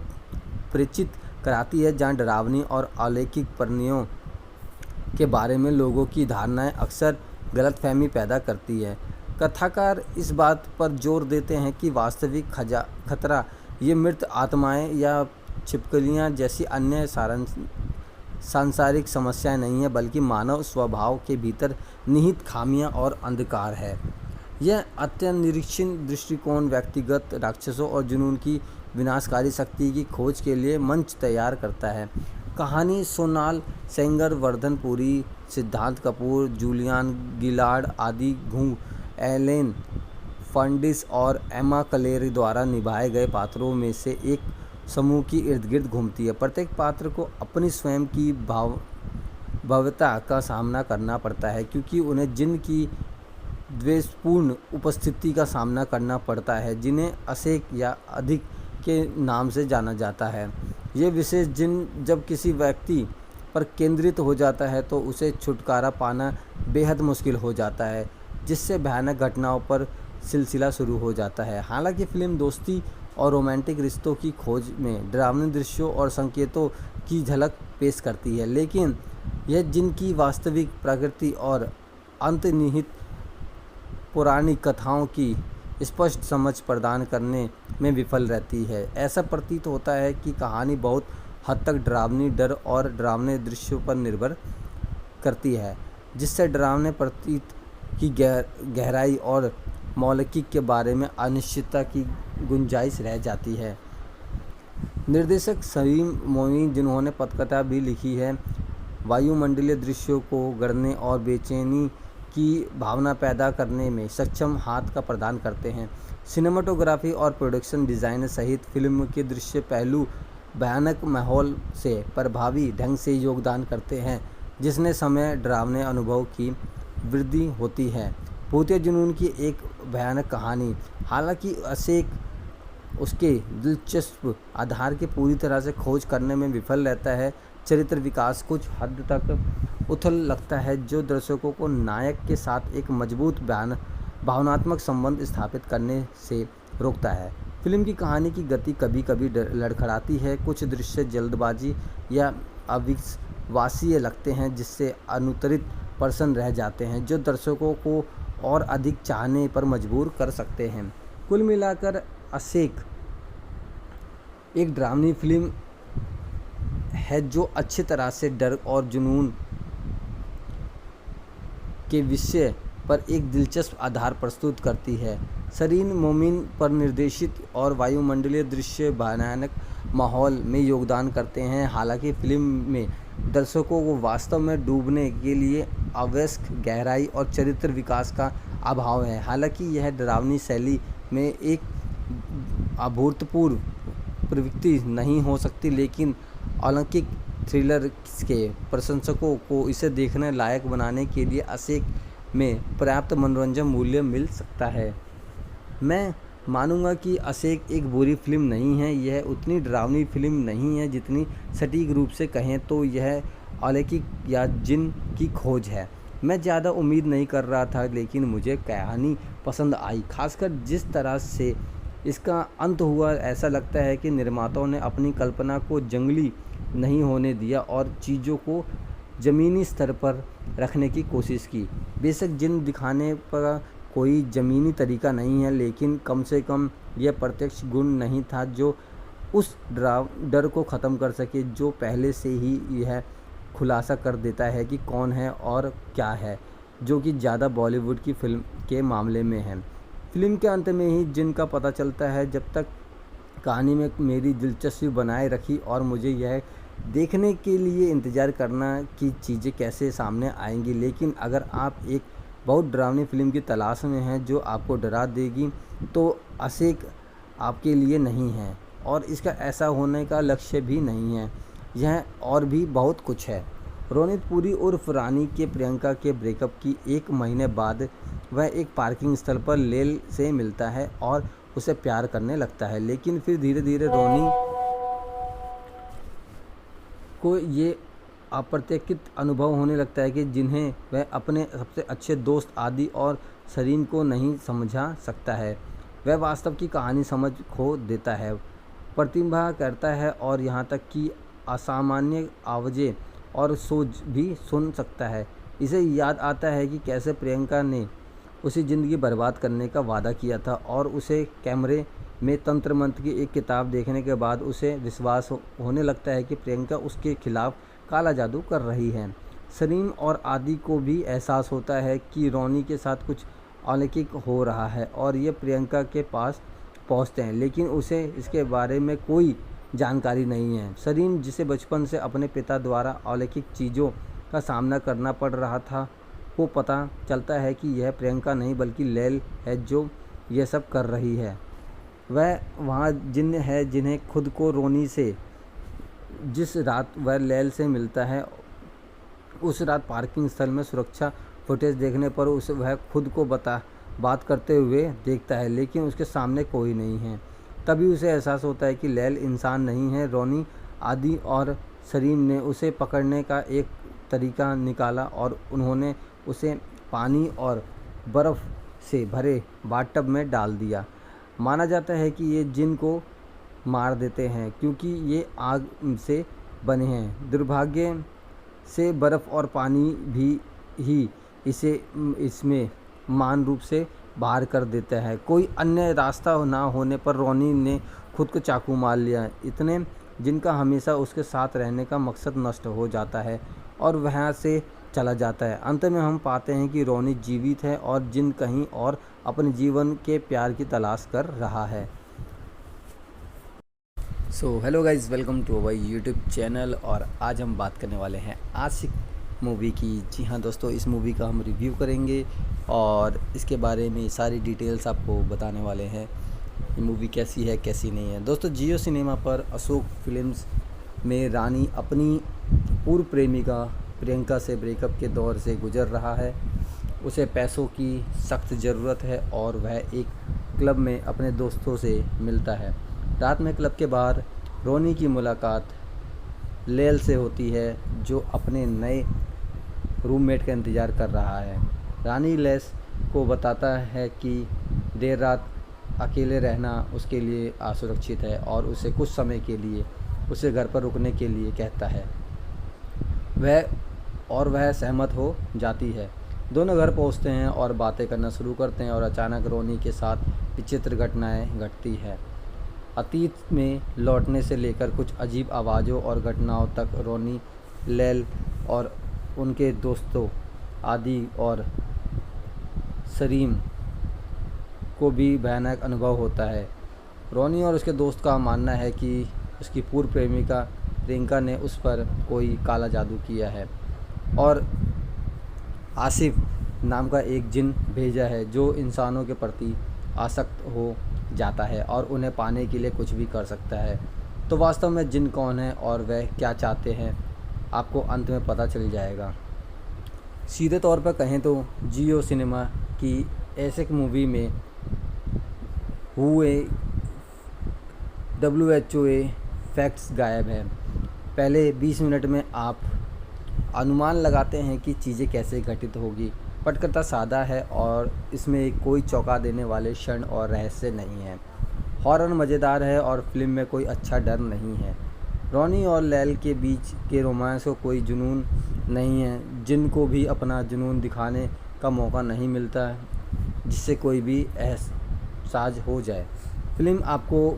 परिचित कराती है जहाँ डरावनी और अलौकिक प्राणियों के बारे में लोगों की धारणाएं अक्सर गलतफहमी पैदा करती है। कथाकार इस बात पर जोर देते हैं कि वास्तविक खतरा ये मृत आत्माएं या छिपकलियां जैसी अन्य सांसारिक समस्याएं नहीं है, बल्कि मानव स्वभाव के भीतर निहित खामियां और अंधकार है। यह अत्यनिरीक्षण दृष्टिकोण व्यक्तिगत राक्षसों और जुनून की विनाशकारी शक्ति की खोज के लिए मंच तैयार करता है। कहानी सोनाल सेंगर, वर्धन पुरी, सिद्धांत कपूर, जूलियन गिलार्ड आदि घुंग, एलेन फर्नांडिस और एमा क्लेरी द्वारा निभाए गए पात्रों में से एक समूह की इर्द गिर्द घूमती है। प्रत्येक पात्र को अपनी स्वयं की भव्यता का सामना करना पड़ता है, क्योंकि उन्हें जिन की द्वेषपूर्ण उपस्थिति का सामना करना पड़ता है, जिन्हें आशिक या अधिक के नाम से जाना जाता है। ये विशेष जिन जब किसी व्यक्ति पर केंद्रित हो जाता है तो उसे छुटकारा पाना बेहद मुश्किल हो जाता है, जिससे भयानक घटनाओं पर सिलसिला शुरू हो जाता है। हालांकि फिल्म दोस्ती और रोमांटिक रिश्तों की खोज में डरावने दृश्यों और संकेतों की झलक पेश करती है, लेकिन यह जिनकी वास्तविक प्रकृति और अंतर्निहित पौराणिक कथाओं की स्पष्ट समझ प्रदान करने में विफल रहती है। ऐसा प्रतीत होता है कि कहानी बहुत हद तक डरावनी डर और डरावने दृश्यों पर निर्भर करती है, जिससे डरावने प्रतीत की गहराई और मौलिकी के बारे में अनिश्चितता की गुंजाइश रह जाती है। निर्देशक सलीम मोनी, जिन्होंने पटकथा भी लिखी है, वायुमंडलीय दृश्यों को गढ़ने और बेचैनी की भावना पैदा करने में सक्षम हाथ का प्रदान करते हैं। सिनेमाटोग्राफी और प्रोडक्शन डिज़ाइन सहित फिल्म के दृश्य पहलू भयानक माहौल से प्रभावी ढंग से योगदान करते हैं, जिसने समय डरावने अनुभव की वृद्धि होती है। भूतिया जुनून की एक भयानक कहानी, हालांकि आशिक उसके दिलचस्प आधार की पूरी तरह से खोज करने में विफल रहता है। चरित्र विकास कुछ हद तक उथल लगता है, जो दर्शकों को नायक के साथ एक मजबूत भावनात्मक संबंध स्थापित करने से रोकता है। फिल्म की कहानी की गति कभी कभी लड़खड़ाती है, कुछ दृश्य जल्दबाजी या अविश्वसनीय लगते हैं जिससे अनुत्तरित प्रश्न रह जाते हैं जो दर्शकों को और अधिक चाहने पर मजबूर कर सकते हैं। कुल मिलाकर अशेक एक डरावनी फिल्म है जो अच्छी तरह से डर और जुनून के विषय पर एक दिलचस्प आधार प्रस्तुत करती है। सरीन मोमिन पर निर्देशित और वायुमंडलीय दृश्य भयानक माहौल में योगदान करते हैं। हालांकि फिल्म में दर्शकों को वास्तव में डूबने के लिए आवश्यक गहराई और चरित्र विकास का अभाव है। हालांकि यह डरावनी शैली में एक अभूतपूर्व प्रवृत्ति नहीं हो सकती, लेकिन अलौकिक थ्रिलर के प्रशंसकों को इसे देखने लायक बनाने के लिए अशेक में पर्याप्त मनोरंजन मूल्य मिल सकता है। मैं मानूंगा कि अशेक एक बुरी फिल्म नहीं है। यह उतनी डरावनी फिल्म नहीं है जितनी सटीक रूप से कहें तो यह अलौकिक या जिन की खोज है। मैं ज़्यादा उम्मीद नहीं कर रहा था, लेकिन मुझे कहानी पसंद आई, खासकर जिस तरह से इसका अंत हुआ। ऐसा लगता है कि निर्माताओं ने अपनी कल्पना को जंगली नहीं होने दिया और चीज़ों को ज़मीनी स्तर पर रखने की कोशिश की। बेशक जिन दिखाने पर कोई ज़मीनी तरीका नहीं है, लेकिन कम से कम यह प्रत्यक्ष गुण नहीं था जो उस डर को ख़त्म कर सके जो पहले से ही यह खुलासा कर देता है कि कौन है और क्या है, जो कि ज़्यादा बॉलीवुड की फिल्म के मामले में है। फिल्म के अंत में ही जिन का पता चलता है। जब तक कहानी में मेरी दिलचस्पी बनाए रखी और मुझे यह देखने के लिए इंतज़ार करना कि चीज़ें कैसे सामने आएंगी। लेकिन अगर आप एक बहुत डरावनी फिल्म की तलाश में हैं जो आपको डरा देगी, तो अशेक आपके लिए नहीं है और इसका ऐसा होने का लक्ष्य भी नहीं है। यह और भी बहुत कुछ है। रोनित पुरी उर्फ रानी के प्रियंका के ब्रेकअप की एक महीने बाद वह एक पार्किंग स्थल पर लेल से मिलता है और उसे प्यार करने लगता है, लेकिन फिर धीरे धीरे रोनी को ये अप्रत्याशित अनुभव होने लगता है कि जिन्हें वह अपने सबसे अच्छे दोस्त आदि और सरीन को नहीं समझा सकता है। वह वास्तव की कहानी समझ खो देता है, प्रतिभा करता है और यहाँ तक कि असामान्य आवाज़ें और सोच भी सुन सकता है। इसे याद आता है कि कैसे प्रियंका ने उसे ज़िंदगी बर्बाद करने का वादा किया था और उसे कैमरे में तंत्र मंत्र की एक किताब देखने के बाद उसे विश्वास होने लगता है कि प्रियंका उसके खिलाफ काला जादू कर रही है। सरीन और आदि को भी एहसास होता है कि रोनी के साथ कुछ अलौकिक हो रहा है और ये प्रियंका के पास पहुंचते हैं, लेकिन उसे इसके बारे में कोई जानकारी नहीं है। सरीन, जिसे बचपन से अपने पिता द्वारा अलौकिक चीज़ों का सामना करना पड़ रहा था, को पता चलता है कि यह प्रियंका नहीं बल्कि लैल है जो यह सब कर रही है। वह वहाँ जिन है जिन्हें खुद को रोनी से जिस रात वह लैल से मिलता है, उस रात पार्किंग स्थल में सुरक्षा फुटेज देखने पर वह खुद को बात करते हुए देखता है, लेकिन उसके सामने कोई नहीं है। तभी उसे एहसास होता है कि लैल इंसान नहीं है। रोनी, आदि और सरीन ने उसे पकड़ने का एक तरीका निकाला और उन्होंने उसे पानी और बर्फ़ से भरे बाथटब में डाल दिया। माना जाता है कि ये जिन को मार देते हैं क्योंकि ये आग से बने हैं। दुर्भाग्य से बर्फ़ और पानी भी ही इसमें मान रूप से बाहर कर देता है। कोई अन्य रास्ता ना होने पर रोनी ने खुद को चाकू मार लिया। इतने जिनका हमेशा उसके साथ रहने का मकसद नष्ट हो जाता है और वहाँ से चला जाता है। अंत में हम पाते हैं कि रोनी जीवित है और जिन कहीं और अपने जीवन के प्यार की तलाश कर रहा है। So hello guys, welcome to our YouTube channel. और आज हम बात करने वाले हैं आशिक मूवी की। जी हाँ दोस्तों, इस मूवी का हम रिव्यू करेंगे और इसके बारे में सारी डिटेल्स आपको बताने वाले हैं। ये मूवी कैसी है कैसी नहीं है। दोस्तों, जियो सिनेमा पर अशोक फिल्म्स में रानी अपनी पूर्व प्रेमिका प्रियंका से ब्रेकअप के दौर से गुजर रहा है। उसे पैसों की सख्त ज़रूरत है और वह एक क्लब में अपने दोस्तों से मिलता है। रात में क्लब के बाहर रोनी की मुलाकात लैल से होती है जो अपने नए रूममेट का इंतज़ार कर रहा है। रानी लैल को बताता है कि देर रात अकेले रहना उसके लिए असुरक्षित है और उसे कुछ समय के लिए उसे घर पर रुकने के लिए कहता है। वह सहमत हो जाती है। दोनों घर पहुंचते हैं और बातें करना शुरू करते हैं और अचानक रोनी के साथ विचित्र घटनाएं घटती है। अतीत में लौटने से लेकर कुछ अजीब आवाज़ों और घटनाओं तक रोनी, लैल और उनके दोस्तों आदि और सरीम को भी भयानक अनुभव होता है। रोनी और उसके दोस्त का मानना है कि उसकी पूर्व प्रेमिका प्रियंका ने उस पर कोई काला जादू किया है और आसिफ नाम का एक जिन भेजा है जो इंसानों के प्रति आसक्त हो जाता है और उन्हें पाने के लिए कुछ भी कर सकता है। तो वास्तव में जिन कौन है और वह क्या चाहते हैं, आपको अंत में पता चल जाएगा। सीधे तौर पर कहें तो जियो सिनेमा की ऐसे मूवी में हुए WHO फैक्ट्स गायब है। पहले 20 मिनट में आप अनुमान लगाते हैं कि चीज़ें कैसे घटित होगी। पटकथा सादा है और इसमें कोई चौंका देने वाले क्षण और रहस्य नहीं है। हॉरर मज़ेदार है और फिल्म में कोई अच्छा डर नहीं है। रोनी और लैल के बीच के रोमांस को कोई जुनून नहीं है, जिनको भी अपना जुनून दिखाने का मौका नहीं मिलता जिससे कोई भी एहसास हो जाए। फिल्म आपको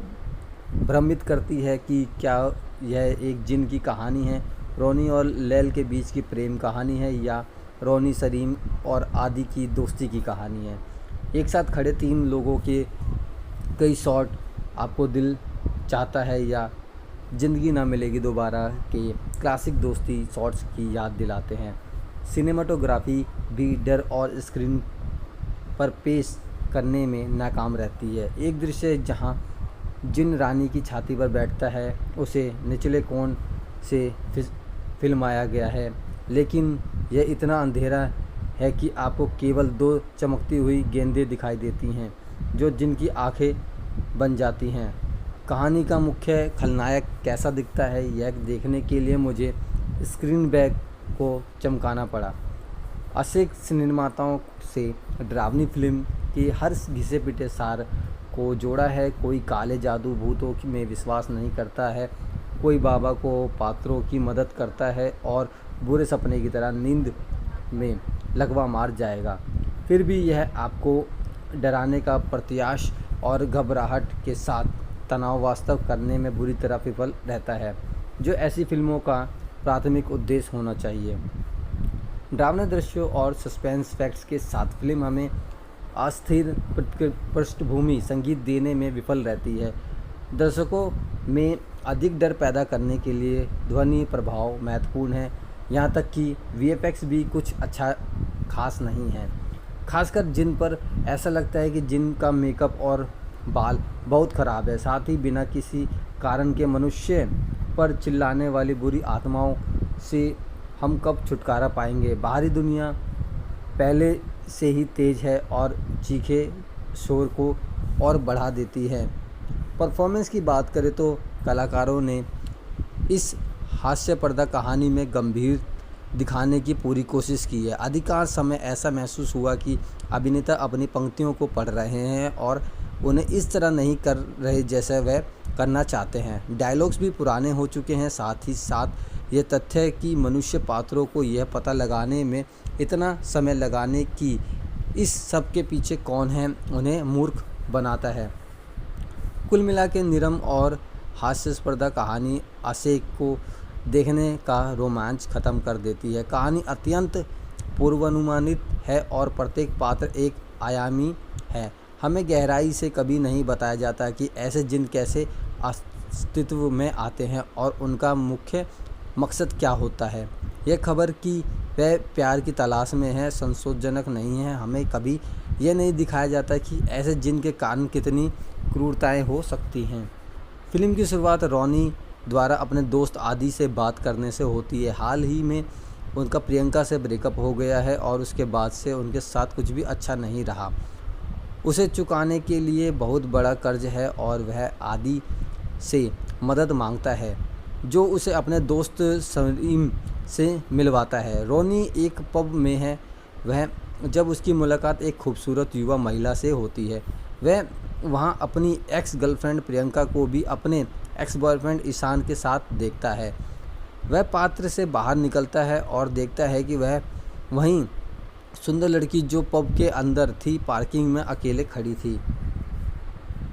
भ्रमित करती है कि क्या यह एक जिन की कहानी है, रोनी और लैल के बीच की प्रेम कहानी है, या रोनी, सरीम और आदि की दोस्ती की कहानी है। एक साथ खड़े 3 लोगों के कई शॉट आपको दिल चाहता है या ज़िंदगी ना मिलेगी दोबारा के क्लासिक दोस्ती शॉट्स की याद दिलाते हैं। सिनेमाटोग्राफी भी डर और स्क्रीन पर पेश करने में नाकाम रहती है। एक दृश्य जहां जिन रानी की छाती पर बैठता है उसे निचले कोण से फिल्माया गया है, लेकिन यह इतना अंधेरा है कि आपको केवल 2 चमकती हुई गेंदें दिखाई देती हैं जो जिनकी आंखें बन जाती हैं। कहानी का मुख्य खलनायक कैसा दिखता है, यह देखने के लिए मुझे स्क्रीन बैक को चमकाना पड़ा। अशेष निर्माताओं से डरावनी फिल्म के हर घिसे पिटे सार को जोड़ा है। कोई काले जादू भूतों में विश्वास नहीं करता है, कोई बाबा को पात्रों की मदद करता है और बुरे सपने की तरह नींद में लगवा मार जाएगा। फिर भी यह आपको डराने का प्रत्याश और घबराहट के साथ तनाव वास्तव करने में बुरी तरह विफल रहता है, जो ऐसी फिल्मों का प्राथमिक उद्देश्य होना चाहिए। डरावने दृश्यों और सस्पेंस फैक्ट्स के साथ फिल्म हमें अस्थिर पृष्ठभूमि संगीत देने में विफल रहती है। दर्शकों में अधिक डर पैदा करने के लिए ध्वनि प्रभाव महत्वपूर्ण है, यहाँ तक कि VFX भी कुछ अच्छा खास नहीं है, खासकर जिन पर ऐसा लगता है कि जिन का मेकअप और बाल बहुत ख़राब है। साथ ही बिना किसी कारण के मनुष्य पर चिल्लाने वाली बुरी आत्माओं से हम कब छुटकारा पाएंगे। बाहरी दुनिया पहले से ही तेज़ है और चीखे शोर को और बढ़ा देती है। परफॉर्मेंस की बात करें तो कलाकारों ने इस हास्यप्रद कहानी में गंभीर दिखाने की पूरी कोशिश की है। अधिकांश समय ऐसा महसूस हुआ कि अभिनेता अपनी पंक्तियों को पढ़ रहे हैं और उन्हें इस तरह नहीं कर रहे जैसे वह करना चाहते हैं। डायलॉग्स भी पुराने हो चुके हैं। साथ ही साथ ये तथ्य कि मनुष्य पात्रों को यह पता लगाने में इतना समय लगाने की इस सब के पीछे कौन है, उन्हें मूर्ख बनाता है। कुल मिला के निरम और हास्यास्पद कहानी आशेक को देखने का रोमांच ख़त्म कर देती है। कहानी अत्यंत पूर्वानुमानित है और प्रत्येक पात्र एक आयामी है। हमें गहराई से कभी नहीं बताया जाता कि ऐसे जिन कैसे अस्तित्व में आते हैं और उनका मुख्य मकसद क्या होता है। यह खबर कि वह प्यार की तलाश में है संतोषजनक नहीं है। हमें कभी यह नहीं दिखाया जाता कि ऐसे जिन के कारण कितनी क्रूरताएं हो सकती हैं। फिल्म की शुरुआत रोनी द्वारा अपने दोस्त आदि से बात करने से होती है। हाल ही में उनका प्रियंका से ब्रेकअप हो गया है और उसके बाद से उनके साथ कुछ भी अच्छा नहीं रहा। उसे चुकाने के लिए बहुत बड़ा कर्ज है और वह आदि से मदद मांगता है, जो उसे अपने दोस्त सलीम से मिलवाता है। रोनी एक पब में है जब उसकी मुलाकात एक खूबसूरत युवा महिला से होती है। वह वहाँ अपनी एक्स गर्लफ्रेंड प्रियंका को भी अपने एक्स बॉयफ्रेंड ईशान के साथ देखता है। वह पात्र से बाहर निकलता है और देखता है कि वह वहीं सुंदर लड़की जो पब के अंदर थी पार्किंग में अकेले खड़ी थी।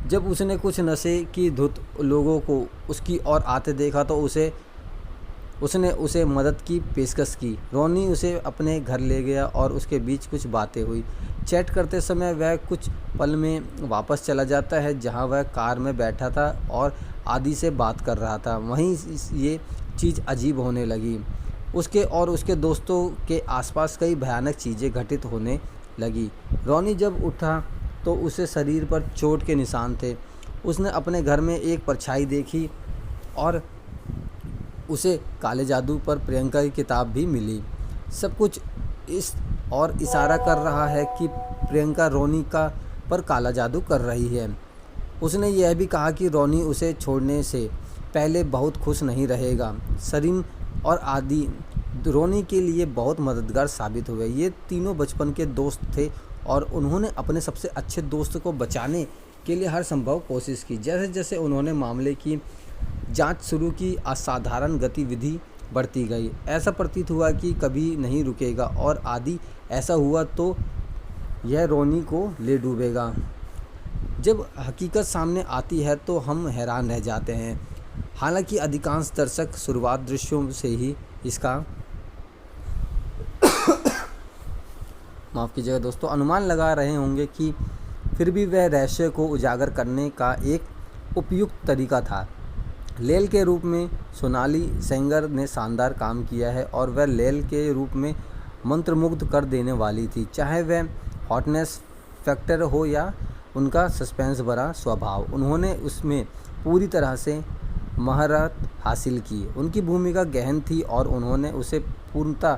जब उसने कुछ नशे की धुत लोगों को उसकी ओर आते देखा तो उसने उसे मदद की पेशकश की। रोनी उसे अपने घर ले गया और उसके बीच कुछ बातें हुई। चैट करते समय वह कुछ पल में वापस चला जाता है जहां वह कार में बैठा था और आदि से बात कर रहा था। वहीं ये चीज़ अजीब होने लगी। उसके और उसके दोस्तों के आसपास कई भयानक चीज़ें घटित होने लगी। रोनी जब उठा तो उसे शरीर पर चोट के निशान थे। उसने अपने घर में एक परछाई देखी और उसे काले जादू पर प्रियंका की किताब भी मिली। सब कुछ इस और इशारा कर रहा है कि प्रियंका रोनी का पर काला जादू कर रही है। उसने यह भी कहा कि रोनी उसे छोड़ने से पहले बहुत खुश नहीं रहेगा। सरीन और आदि रोनी के लिए बहुत मददगार साबित हुए। ये तीनों बचपन के दोस्त थे और उन्होंने अपने सबसे अच्छे दोस्त को बचाने के लिए हर संभव कोशिश की। जैसे जैसे उन्होंने मामले की जांच शुरू की, असाधारण गतिविधि बढ़ती गई। ऐसा प्रतीत हुआ कि कभी नहीं रुकेगा और आदि ऐसा हुआ तो यह रोनी को ले डूबेगा। जब हकीकत सामने आती है तो हम हैरान रह जाते हैं। हालांकि अधिकांश दर्शक शुरुआत दृश्यों से ही इसका माफ़ कीजिएगा दोस्तों अनुमान लगा रहे होंगे कि फिर भी वह रहस्य को उजागर करने का एक उपयुक्त तरीका था। लेल के रूप में सोनाली सेंगर ने शानदार काम किया है और वह लेल के रूप में मंत्रमुग्ध कर देने वाली थी, चाहे वह हॉटनेस फैक्टर हो या उनका सस्पेंस भरा स्वभाव। उन्होंने उसमें पूरी तरह से महारत हासिल की। उनकी भूमिका गहन थी और उन्होंने उसे पूर्णता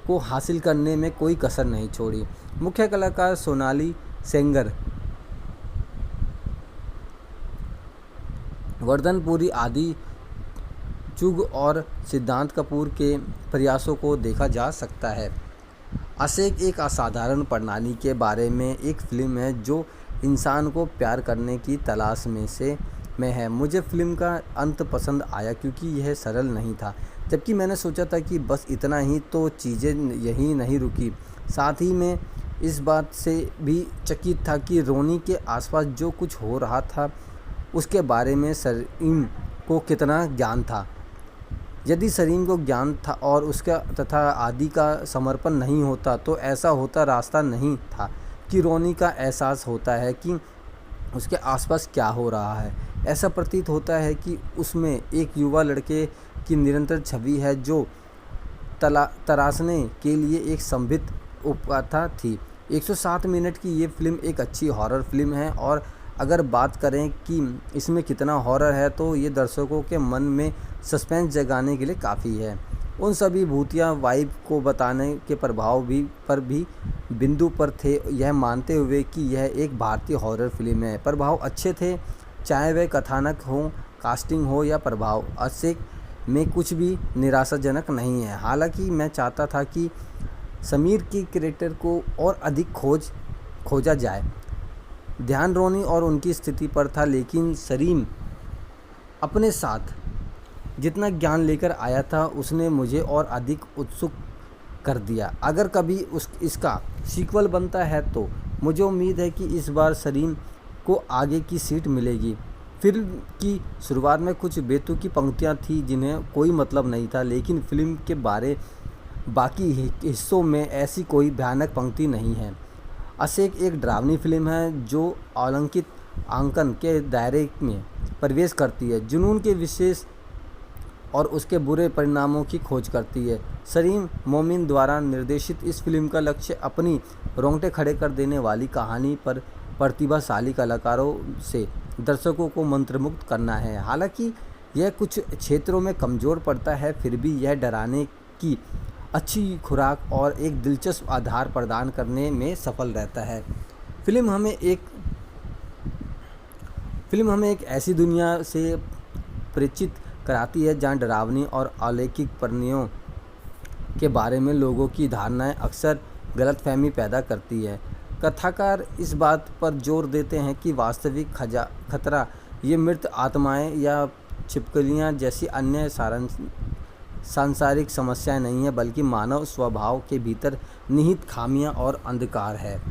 को हासिल करने में कोई कसर नहीं छोड़ी। मुख्य कलाकार सोनाली सेंगर, वर्धनपुरी, आदि चुग और सिद्धांत कपूर के प्रयासों को देखा जा सकता है। आशेक एक असाधारण प्रणाली के बारे में एक फिल्म है जो इंसान को प्यार करने की तलाश में है। मुझे फिल्म का अंत पसंद आया क्योंकि यह सरल नहीं था, जबकि मैंने सोचा था कि बस इतना ही, तो चीज़ें यहीं नहीं रुकी। साथ ही मैं इस बात से भी चकित था कि रोनी के आसपास जो कुछ हो रहा था उसके बारे में सरीन को कितना ज्ञान था। यदि सरीन को ज्ञान था और उसका तथा आदि का समर्पण नहीं होता तो ऐसा होता रास्ता नहीं था कि रोनी का एहसास होता है कि उसके आसपास क्या हो रहा है। ऐसा प्रतीत होता है कि उसमें एक युवा लड़के की निरंतर छवि है जो तराशने के लिए एक संभित उपकथा थी। 107 मिनट की ये फिल्म एक अच्छी हॉरर फिल्म है और अगर बात करें कि इसमें कितना हॉरर है तो ये दर्शकों के मन में सस्पेंस जगाने के लिए काफ़ी है। उन सभी भूतिया वाइब को बताने के प्रभाव पर भी बिंदु पर थे, यह मानते हुए कि यह एक भारतीय हॉरर फिल्म है। प्रभाव अच्छे थे, चाहे वह कथानक हो, कास्टिंग हो या प्रभाव। आशेक में कुछ भी निराशाजनक नहीं है। हालांकि मैं चाहता था कि समीर के कैरेक्टर को और अधिक खोजा जाए। ध्यान रोनी और उनकी स्थिति पर था, लेकिन सरीन अपने साथ जितना ज्ञान लेकर आया था उसने मुझे और अधिक उत्सुक कर दिया। अगर कभी इसका सीक्वल बनता है तो मुझे उम्मीद है कि इस बार सरीन को आगे की सीट मिलेगी। फिल्म की शुरुआत में कुछ बेतुकी पंक्तियां थी जिन्हें कोई मतलब नहीं था, लेकिन फिल्म के बाकी हिस्सों में ऐसी कोई भयानक पंक्ति नहीं है। आशेक एक डरावनी फिल्म है जो अलंकित आंकन के दायरे में प्रवेश करती है, जुनून के विशेष और उसके बुरे परिणामों की खोज करती है। सलीम मोमिन द्वारा निर्देशित इस फिल्म का लक्ष्य अपनी रोंगटे खड़े कर देने वाली कहानी पर प्रतिभाशाली कलाकारों से दर्शकों को मंत्रमुग्ध करना है। हालांकि यह कुछ क्षेत्रों में कमज़ोर पड़ता है, फिर भी यह डराने की अच्छी खुराक और एक दिलचस्प आधार प्रदान करने में सफल रहता है। फिल्म हमें एक ऐसी दुनिया से परिचित कराती है जहाँ डरावनी और अलौकिक प्राणियों के बारे में लोगों की धारणाएं अक्सर गलतफहमी पैदा करती है। कथाकार इस बात पर जोर देते हैं कि वास्तविक खतरा ये मृत आत्माएं या छिपकलियां जैसी अन्य सांसारिक समस्याएं नहीं है, बल्कि मानव स्वभाव के भीतर निहित खामियां और अंधकार है।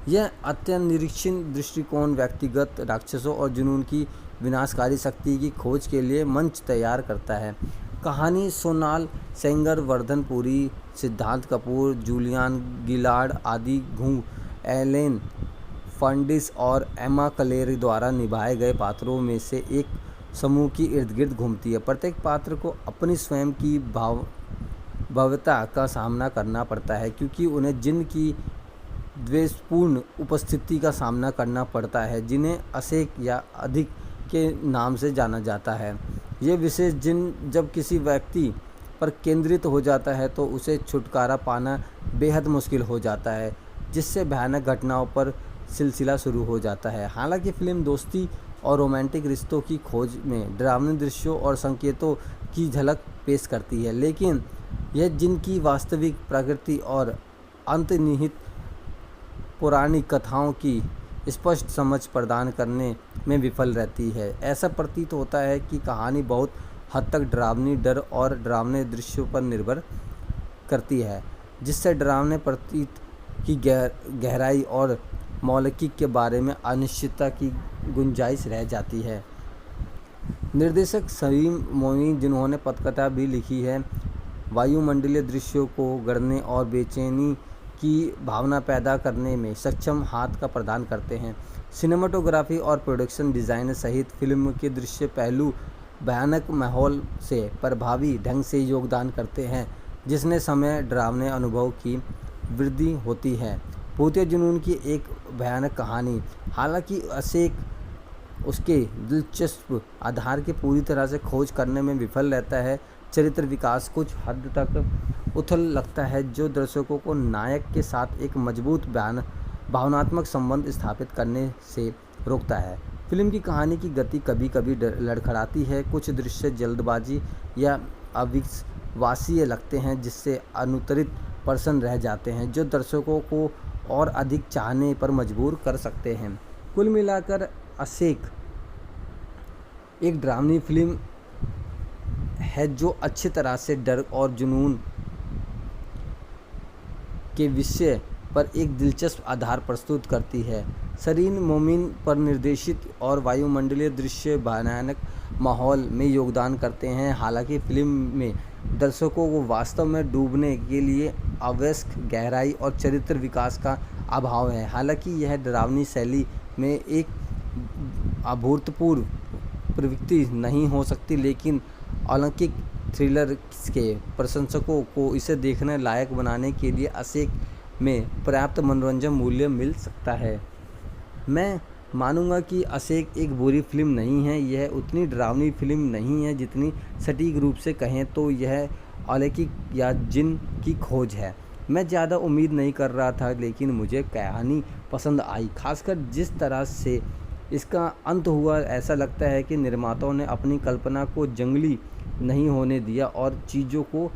यह अत्यनिरीक्षण दृष्टिकोण व्यक्तिगत राक्षसों और जुनून की विनाशकारी शक्ति की खोज के लिए मंच तैयार करता है। कहानी सोनाल सेंगर, वर्धन पुरी, सिद्धांत कपूर, जूलियन गिलार्ड आदि एलेन फर्नांडिस और एमा क्लेरी द्वारा निभाए गए पात्रों में से एक समूह की इर्द गिर्द घूमती है। प्रत्येक पात्र को अपनी स्वयं की भव्यता का सामना करना पड़ता है, क्योंकि उन्हें जिन की द्वेषपूर्ण उपस्थिति का सामना करना पड़ता है, जिन्हें असेक या अधिक के नाम से जाना जाता है। ये विशेष जिन जब किसी व्यक्ति पर केंद्रित हो जाता है तो उसे छुटकारा पाना बेहद मुश्किल हो जाता है, जिससे भयानक घटनाओं पर सिलसिला शुरू हो जाता है। हालांकि फिल्म दोस्ती और रोमांटिक रिश्तों की खोज में डरावने दृश्यों और संकेतों की झलक पेश करती है, लेकिन यह जिनकी वास्तविक प्रकृति और अंतर्निहित पौराणिक कथाओं की स्पष्ट समझ प्रदान करने में विफल रहती है। ऐसा प्रतीत होता है कि कहानी बहुत हद तक डरावनी डर और डरावने दृश्यों पर निर्भर करती है, जिससे डरावने प्रतीत की गहराई और मौलिकी के बारे में अनिश्चितता की गुंजाइश रह जाती है। निर्देशक सलीम मोमीन, जिन्होंने पटकथा भी लिखी है, वायुमंडलीय दृश्यों को गढ़ने और बेचैनी की भावना पैदा करने में सक्षम हाथ का प्रदान करते हैं। सिनेमाटोग्राफी और प्रोडक्शन डिज़ाइन सहित फिल्म के दृश्य पहलू भयानक माहौल से प्रभावी ढंग से योगदान करते हैं, जिसने समय डरावने अनुभव की वृद्धि होती है। भूतिया जुनून की एक भयानक कहानी, हालांकि असेक उसके दिलचस्प आधार के पूरी तरह से खोज करने में विफल रहता है। चरित्र विकास कुछ हद तक उथल लगता है, जो दर्शकों को नायक के साथ एक मजबूत भावनात्मक संबंध स्थापित करने से रोकता है। फिल्म की कहानी की गति कभी कभी लड़खड़ाती है। कुछ दृश्य जल्दबाजी या अविश्वसनीय लगते हैं, जिससे अनुत्तरित प्रश्न रह जाते हैं, जो दर्शकों को और अधिक चाहने पर मजबूर कर सकते हैं। कुल मिलाकर असेक एक डरावनी फिल्म है जो अच्छी तरह से डर और जुनून के विषय पर एक दिलचस्प आधार प्रस्तुत करती है। सलीम मोमीन पर निर्देशित और वायुमंडलीय दृश्य भयानक माहौल में योगदान करते हैं। हालांकि फिल्म में दर्शकों को वास्तव में डूबने के लिए आवश्यक गहराई और चरित्र विकास का अभाव है। हालांकि यह डरावनी शैली में एक अभूतपूर्व प्रवृत्ति नहीं हो सकती, लेकिन अलौकिक थ्रिलर के प्रशंसकों को इसे देखने लायक बनाने के लिए असेक में पर्याप्त मनोरंजन मूल्य मिल सकता है। मैं मानूंगा कि असेक एक बुरी फिल्म नहीं है। यह उतनी डरावनी फिल्म नहीं है जितनी सटीक रूप से कहें तो यह अलौकिक या जिन की खोज है। मैं ज़्यादा उम्मीद नहीं कर रहा था, लेकिन मुझे कहानी पसंद आई, खासकर जिस तरह से इसका अंत हुआ। ऐसा लगता है कि निर्माताओं ने अपनी कल्पना को जंगली नहीं होने दिया और चीज़ों को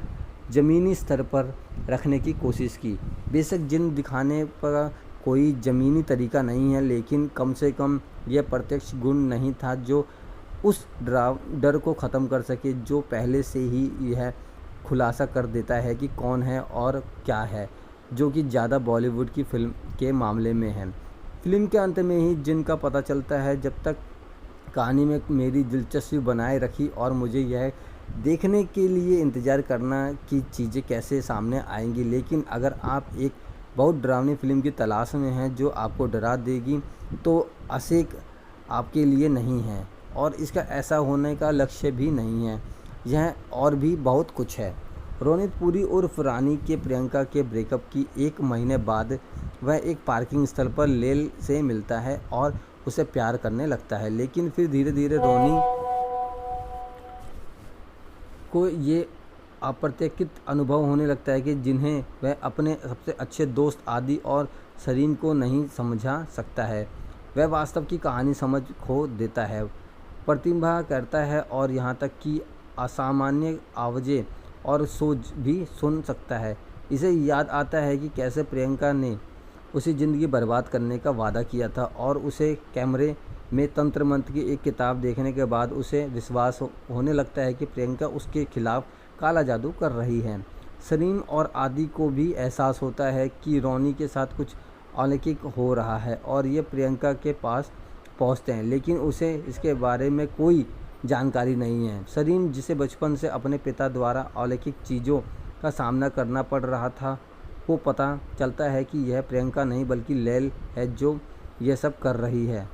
ज़मीनी स्तर पर रखने की कोशिश की। बेशक जिन दिखाने पर कोई ज़मीनी तरीका नहीं है, लेकिन कम से कम यह प्रत्यक्ष गुण नहीं था जो उस डर को ख़त्म कर सके, जो पहले से ही यह खुलासा कर देता है कि कौन है और क्या है, जो कि ज़्यादा बॉलीवुड की फिल्म के मामले में है। फिल्म के अंत में ही जिन का पता चलता है। जब तक कहानी में मेरी दिलचस्पी बनाए रखी और मुझे यह देखने के लिए इंतज़ार करना कि चीज़ें कैसे सामने आएंगी। लेकिन अगर आप एक बहुत डरावनी फिल्म की तलाश में हैं जो आपको डरा देगी, तो असेक आपके लिए नहीं है, और इसका ऐसा होने का लक्ष्य भी नहीं है। यह और भी बहुत कुछ है। रोनित पुरी उर्फ रानी के प्रियंका के ब्रेकअप की 1 महीने बाद वह एक पार्किंग स्थल पर लेल से मिलता है और उसे प्यार करने लगता है, लेकिन फिर धीरे धीरे रोनी को ये अप्रत्याशित अनुभव होने लगता है कि जिन्हें वह अपने सबसे अच्छे दोस्त आदि और सलीम को नहीं समझा सकता है। वह वास्तव की कहानी समझ खो देता है, प्रतिभा करता है और यहाँ तक कि असामान्य आवाज़ें और सोच भी सुन सकता है। इसे याद आता है कि कैसे प्रियंका ने उसे ज़िंदगी बर्बाद करने का वादा किया था और उसे कैमरे में तंत्र मंत्र की एक किताब देखने के बाद उसे विश्वास होने लगता है कि प्रियंका उसके खिलाफ काला जादू कर रही है। सलीम और आदि को भी एहसास होता है कि रोनी के साथ कुछ अलौकिक हो रहा है और ये प्रियंका के पास पहुंचते हैं, लेकिन उसे इसके बारे में कोई जानकारी नहीं है। सलीम, जिसे बचपन से अपने पिता द्वारा अलौकिक चीज़ों का सामना करना पड़ रहा था, को पता चलता है कि यह प्रियंका नहीं बल्कि लैल है जो यह सब कर रही है।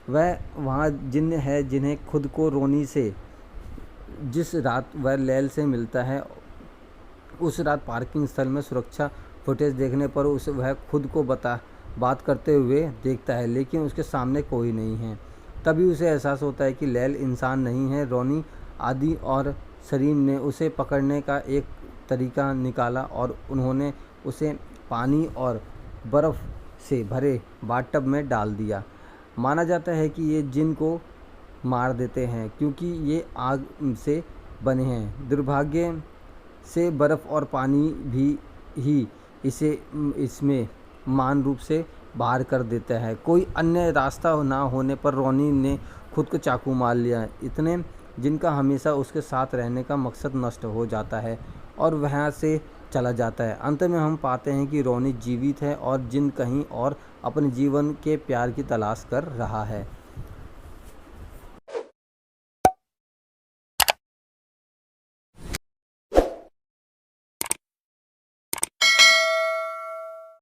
वह वहाँ जिन्न है जिन्हें खुद को रोनी से जिस रात वह लैल से मिलता है, उस रात पार्किंग स्थल में सुरक्षा फुटेज देखने पर उसे वह खुद को बात करते हुए देखता है, लेकिन उसके सामने कोई नहीं है। तभी उसे एहसास होता है कि लैल इंसान नहीं है। रोनी, आदि और सलीम ने उसे पकड़ने का एक तरीका निकाला और उन्होंने उसे पानी और बर्फ़ से भरे बाथटब में डाल दिया। माना जाता है कि ये जिन को मार देते हैं क्योंकि ये आग से बने हैं। दुर्भाग्य से बर्फ़ और पानी भी ही इसे इसमें मान रूप से बाहर कर देता है। कोई अन्य रास्ता ना होने पर रोनी ने खुद को चाकू मार लिया। इतने जिनका हमेशा उसके साथ रहने का मकसद नष्ट हो जाता है और वहाँ से चला जाता है। अंत में हम पाते हैं कि रोनी जीवित है और जिन कहीं और अपने जीवन के प्यार की तलाश कर रहा है।